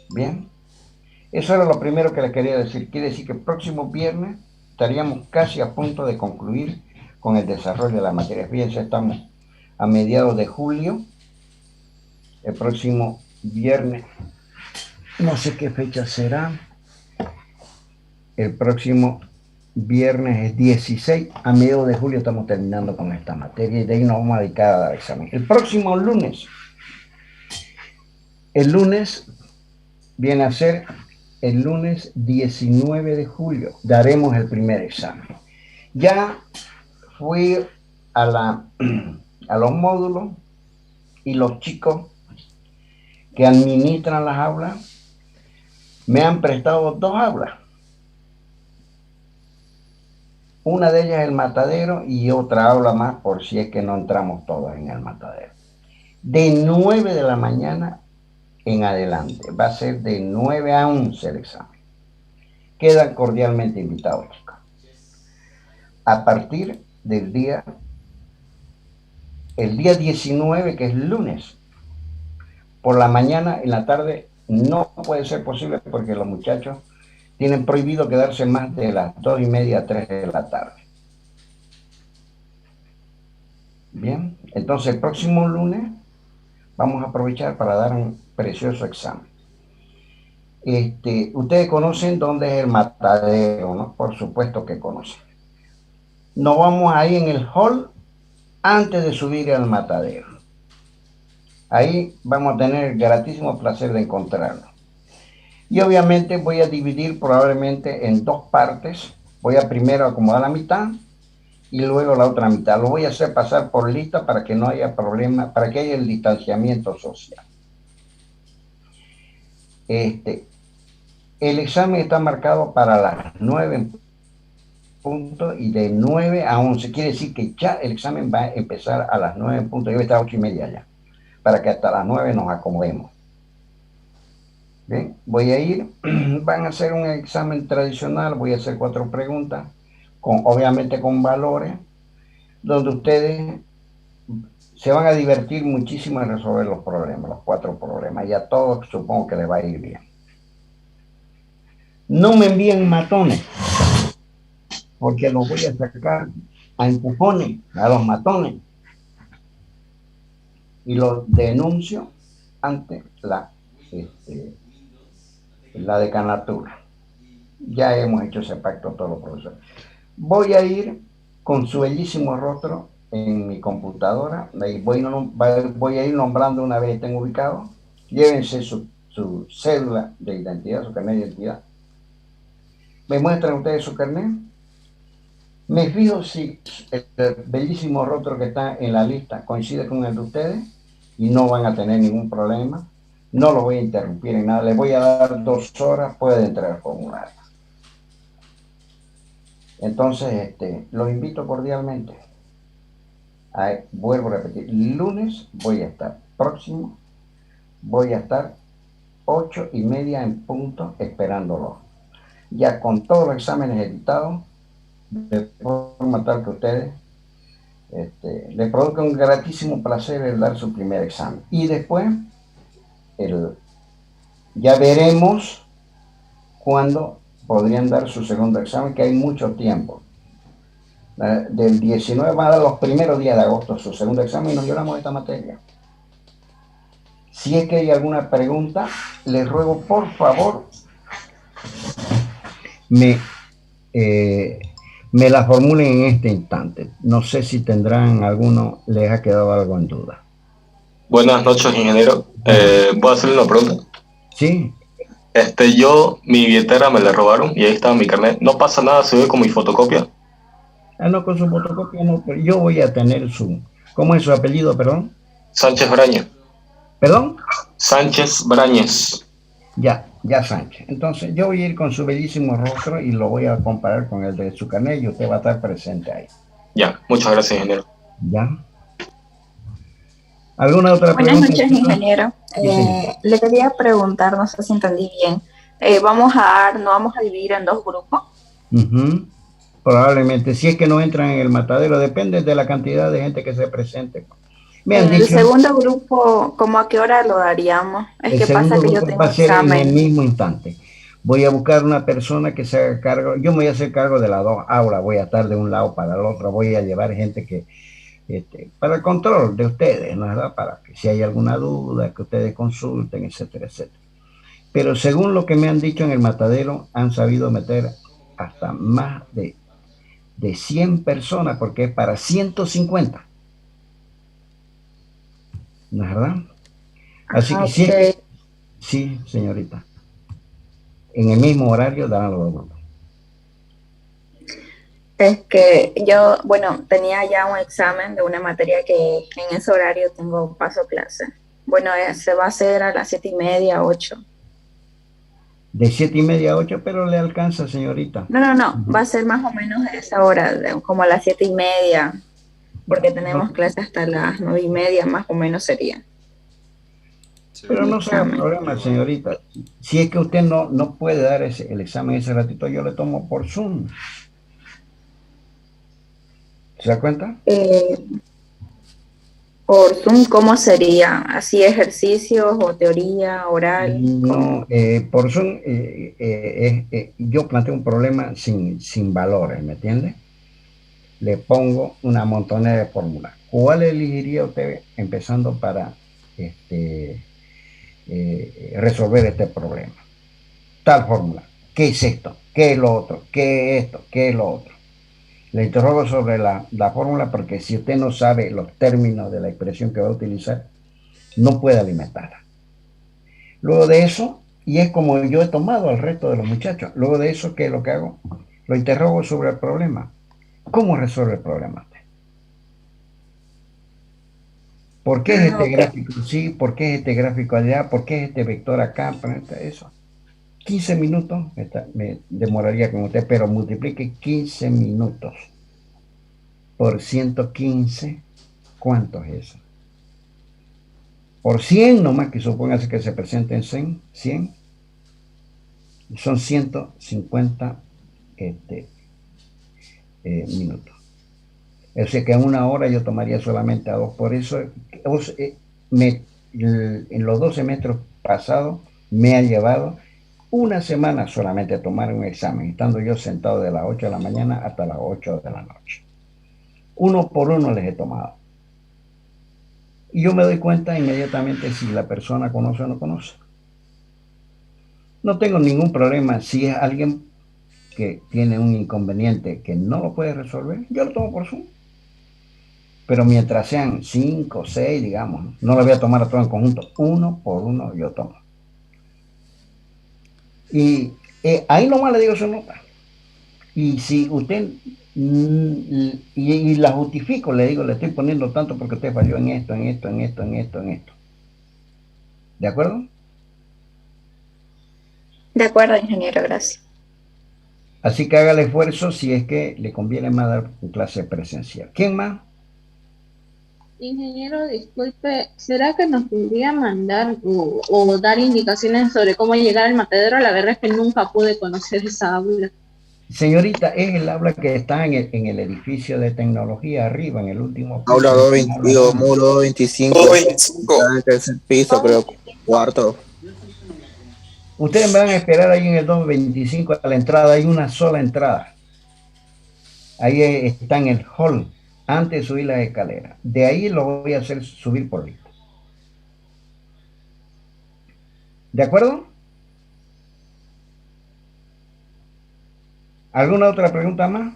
Bien, eso era lo primero que les quería decir. Quiere decir que el próximo viernes estaríamos casi a punto de concluir con el desarrollo de la materia. Fíjense, estamos a mediados de julio. El próximo viernes, no sé qué fecha será. El próximo viernes es 16. A mediados de julio estamos terminando con esta materia y de ahí nos vamos a dedicar a dar examen. El próximo lunes, el lunes viene a ser el lunes 19 de julio, daremos el primer examen. Ya fui a los módulos y los chicos que administran las aulas me han prestado 2 aulas. Una de ellas es el matadero y otra aula más por si es que no entramos todos en el matadero. De 9 de la mañana en adelante, va a ser de 9 a 11 el examen. Quedan cordialmente invitados, chicos. A partir del el día 19, que es lunes, por la mañana, en la tarde, no puede ser posible porque los muchachos tienen prohibido quedarse más de las 2:30, 3 de la tarde. Bien, entonces el próximo lunes vamos a aprovechar para dar un precioso examen. Ustedes conocen dónde es el matadero, ¿no? Por supuesto que conocen. Nos vamos ahí en el hall antes de subir al matadero. Ahí vamos a tener el gratísimo placer de encontrarnos. Y obviamente voy a dividir probablemente en 2 partes. Voy a primero acomodar la mitad y luego la otra mitad. Lo voy a hacer pasar por lista para que no haya problema, para que haya el distanciamiento social. el examen está marcado para las 9 en punto y de 9 a 11. Quiere decir que ya el examen va a empezar a las 9 en punto. Yo voy a estar a 8:30 ya, para que hasta las 9 nos acomodemos. Bien, voy a ir, van a hacer un examen tradicional, voy a hacer 4 preguntas, obviamente con valores, donde ustedes se van a divertir muchísimo en resolver los problemas, los 4 problemas, y a todos supongo que les va a ir bien. No me envíen matones, porque los voy a sacar a empujones, a los matones, y los denuncio ante la decanatura. Ya hemos hecho ese pacto todos los profesores. Voy a ir con su bellísimo rostro en mi computadora, voy a ir nombrando una vez que estén ubicados. Llévense su cédula de identidad, su carnet de identidad. Me muestran ustedes su carnet. Me fijo si el bellísimo rostro que está en la lista coincide con el de ustedes y no van a tener ningún problema. No lo voy a interrumpir en nada. Les voy a dar 2 horas, puede entrar al formulario. Entonces, los invito cordialmente. Vuelvo a repetir, lunes voy a estar próximo, voy a estar 8:30 en punto esperándolo. Ya con todos los exámenes editados, de forma tal que ustedes les produzca un gratísimo placer el dar su primer examen. Y después, ya veremos cuándo podrían dar su segundo examen, que hay mucho tiempo. Del 19 van a dar los primeros días de agosto su segundo examen y nos llevamos esta materia. Si es que hay alguna pregunta, les ruego por favor me la formulen en este instante. No sé si tendrán alguno, les ha quedado algo en duda. Buenas noches, ingeniero. ¿Puedo hacerle una pregunta? Sí. Mi billetera me la robaron y ahí estaba mi carnet. ¿No pasa nada si voy con mi fotocopia? No, con su fotocopia no, pero yo voy a tener ¿cómo es su apellido, perdón? Sánchez Brañez. ¿Perdón? Sánchez Brañez. Ya Sánchez. Entonces yo voy a ir con su bellísimo rostro y lo voy a comparar con el de su carnet y usted va a estar presente ahí. Ya, muchas gracias, ingeniero. Ya. ¿Alguna otra pregunta? Buenas noches, ingeniero. Sí. Le quería preguntar, no sé si entendí bien. ¿No vamos a dividir en 2 grupos? Probablemente, si es que no entran en el matadero, depende de la cantidad de gente que se presente. El segundo grupo, ¿cómo a qué hora lo daríamos? Es que pasa que yo tengo va a ser examen. en el mismo instante. Voy a buscar una persona que se haga cargo. Yo me voy a hacer cargo de las 2 aulas. Voy a estar de un lado para el otro. Voy a llevar gente que para el control de ustedes, ¿no es verdad? Para que si hay alguna duda, que ustedes consulten, etcétera, etcétera. Pero según lo que me han dicho en el matadero, han sabido meter hasta más de 100 personas, porque es para 150. ¿No es verdad? Así que Okay. sí, señorita. En el mismo horario darán los 2 grupos. Es que yo, tenía ya un examen de una materia que en ese horario tengo paso clase. Se va a hacer a las 7:30, 8. De 7:30 a 8, pero le alcanza, señorita. No, va a ser más o menos a esa hora, como a las 7:30, porque tenemos clase hasta las 9:30, más o menos sería. Pero no sea problema, señorita. Si es que usted no puede dar el examen ese ratito, yo le tomo por Zoom. ¿Se da cuenta? Por Zoom, ¿cómo sería? ¿Así ejercicios o teoría oral? No, por Zoom yo planteo un problema sin valores, ¿me entiende? Le pongo una montonera de fórmulas. ¿Cuál elegiría usted empezando para resolver este problema? Tal fórmula. ¿Qué es esto? ¿Qué es lo otro? ¿Qué es esto? ¿Qué es lo otro? Le interrogo sobre la fórmula porque si usted no sabe los términos de la expresión que va a utilizar, no puede alimentarla. Luego de eso, y es como yo he tomado al resto de los muchachos, luego de eso, ¿qué es lo que hago? Lo interrogo sobre el problema. ¿Cómo resuelve el problema? ¿Por qué es este gráfico sí? ¿Por qué es este gráfico allá? ¿Por qué es este vector acá? Eso. 15 minutos me demoraría con usted, pero multiplique 15 minutos por 115, ¿cuánto es eso? Por 100 nomás, que supóngase que se presenten 100, son 150 minutos. O sea que en una hora yo tomaría solamente a 2. Por eso en los 12 metros pasados me ha llevado una semana solamente a tomar un examen, estando yo sentado de las 8 de la mañana hasta las 8 de la noche. Uno por uno les he tomado. Y yo me doy cuenta inmediatamente si la persona conoce o no conoce. No tengo ningún problema si es alguien que tiene un inconveniente que no lo puede resolver, yo lo tomo por Zoom. Pero mientras sean 5 o 6, digamos, no lo voy a tomar a todo en conjunto. Uno por uno yo tomo. Y ahí nomás le digo su nota. Y si usted, y la justifico, le digo, le estoy poniendo tanto porque usted falló en esto, en esto, en esto, en esto, en esto. ¿De acuerdo? De acuerdo, ingeniero, gracias. Así que haga el esfuerzo si es que le conviene más dar clase presencial. ¿Quién más? Ingeniero, disculpe, ¿será que nos podría mandar o dar indicaciones sobre cómo llegar al matadero? La verdad es que nunca pude conocer esa aula. Señorita, es el aula que está en el edificio de tecnología arriba, en el último piso. Aula 222, muro 25. 225. Tercer piso, creo, cuarto. Ustedes me van a esperar ahí en el 225 a la entrada, hay una sola entrada. Ahí está en el hall, antes de subir las escaleras. De ahí lo voy a hacer subir por lista. ¿De acuerdo? ¿Alguna otra pregunta más?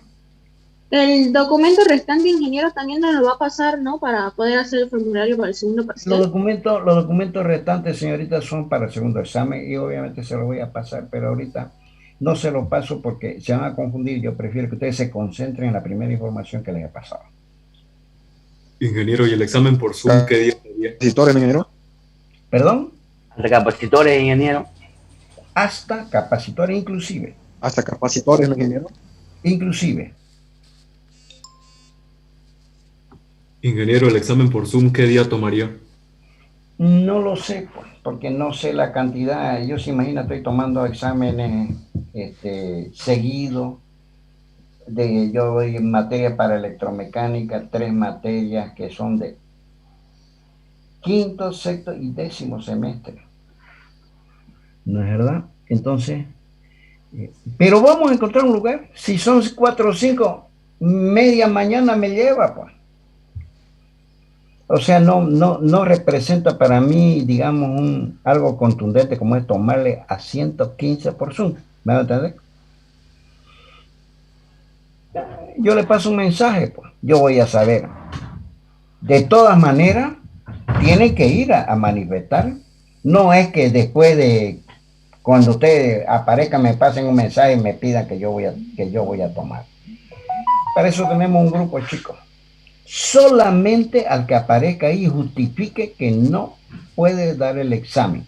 El documento restante, ingeniero, también nos lo va a pasar, ¿no? Para poder hacer el formulario para el segundo parcial. Los documentos restantes, señorita, son para el segundo examen y obviamente se los voy a pasar, pero ahorita no se los paso porque se van a confundir. Yo prefiero que ustedes se concentren en la primera información que les he pasado. Ingeniero, ¿y el examen por Zoom qué día sería? ¿Capacitores, ingeniero? ¿Perdón? Hasta capacitores, ingeniero. Hasta capacitores inclusive. Hasta capacitores, ingeniero. Inclusive. Ingeniero, ¿el examen por Zoom qué día tomaría? No lo sé, pues, porque no sé la cantidad. Yo se imagina, estoy tomando exámenes seguidos. Yo doy materia para electromecánica, 3 materias que son de quinto, sexto y 10º semestre. ¿No es verdad? Entonces, pero vamos a encontrar un lugar. Si son 4 o 5, media mañana me lleva, pues. O sea, no representa para mí, digamos, algo contundente como es tomarle a 115 por Zoom. ¿Me van a entender? Yo le paso un mensaje, pues. Yo voy a saber. De todas maneras, tienen que ir a manifestar. No es que después de cuando ustedes aparezcan me pasen un mensaje y me pidan que yo voy a tomar. Para eso tenemos un grupo, chicos. Solamente al que aparezca ahí justifique que no puede dar el examen.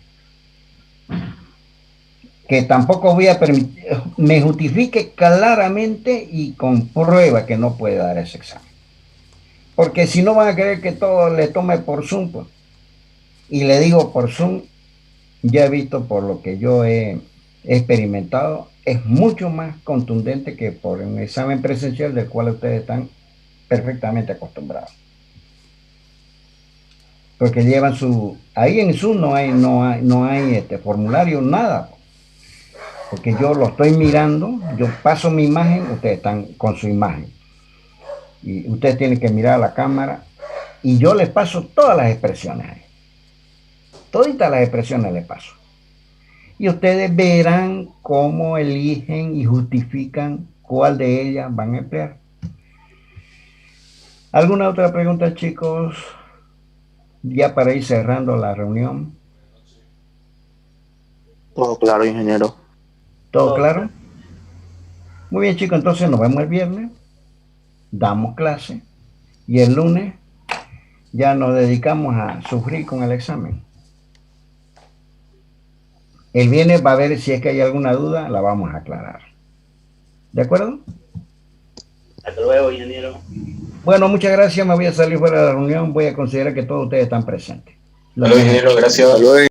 Que tampoco voy a permitir, me justifique claramente y con prueba que no puede dar ese examen. Porque si no van a querer que todo le tome por Zoom, pues. Y le digo por Zoom, ya he visto por lo que yo he experimentado, es mucho más contundente que por un examen presencial del cual ustedes están perfectamente acostumbrados. Porque llevan ahí en Zoom no hay formulario, nada. Porque yo lo estoy mirando, yo paso mi imagen, ustedes están con su imagen. Y ustedes tienen que mirar a la cámara y yo les paso todas las expresiones ahí. Toditas las expresiones les paso. Y ustedes verán cómo eligen y justifican cuál de ellas van a emplear. ¿Alguna otra pregunta, chicos? Ya para ir cerrando la reunión. Todo claro, ingeniero. ¿Todo claro? Muy bien, chicos, entonces nos vemos el viernes. Damos clase. Y el lunes ya nos dedicamos a sufrir con el examen. El viernes va a ver si es que hay alguna duda, la vamos a aclarar. ¿De acuerdo? Hasta luego, ingeniero. Bueno, muchas gracias. Me voy a salir fuera de la reunión. Voy a considerar que todos ustedes están presentes. Hasta luego, ingeniero, gracias. Hasta luego.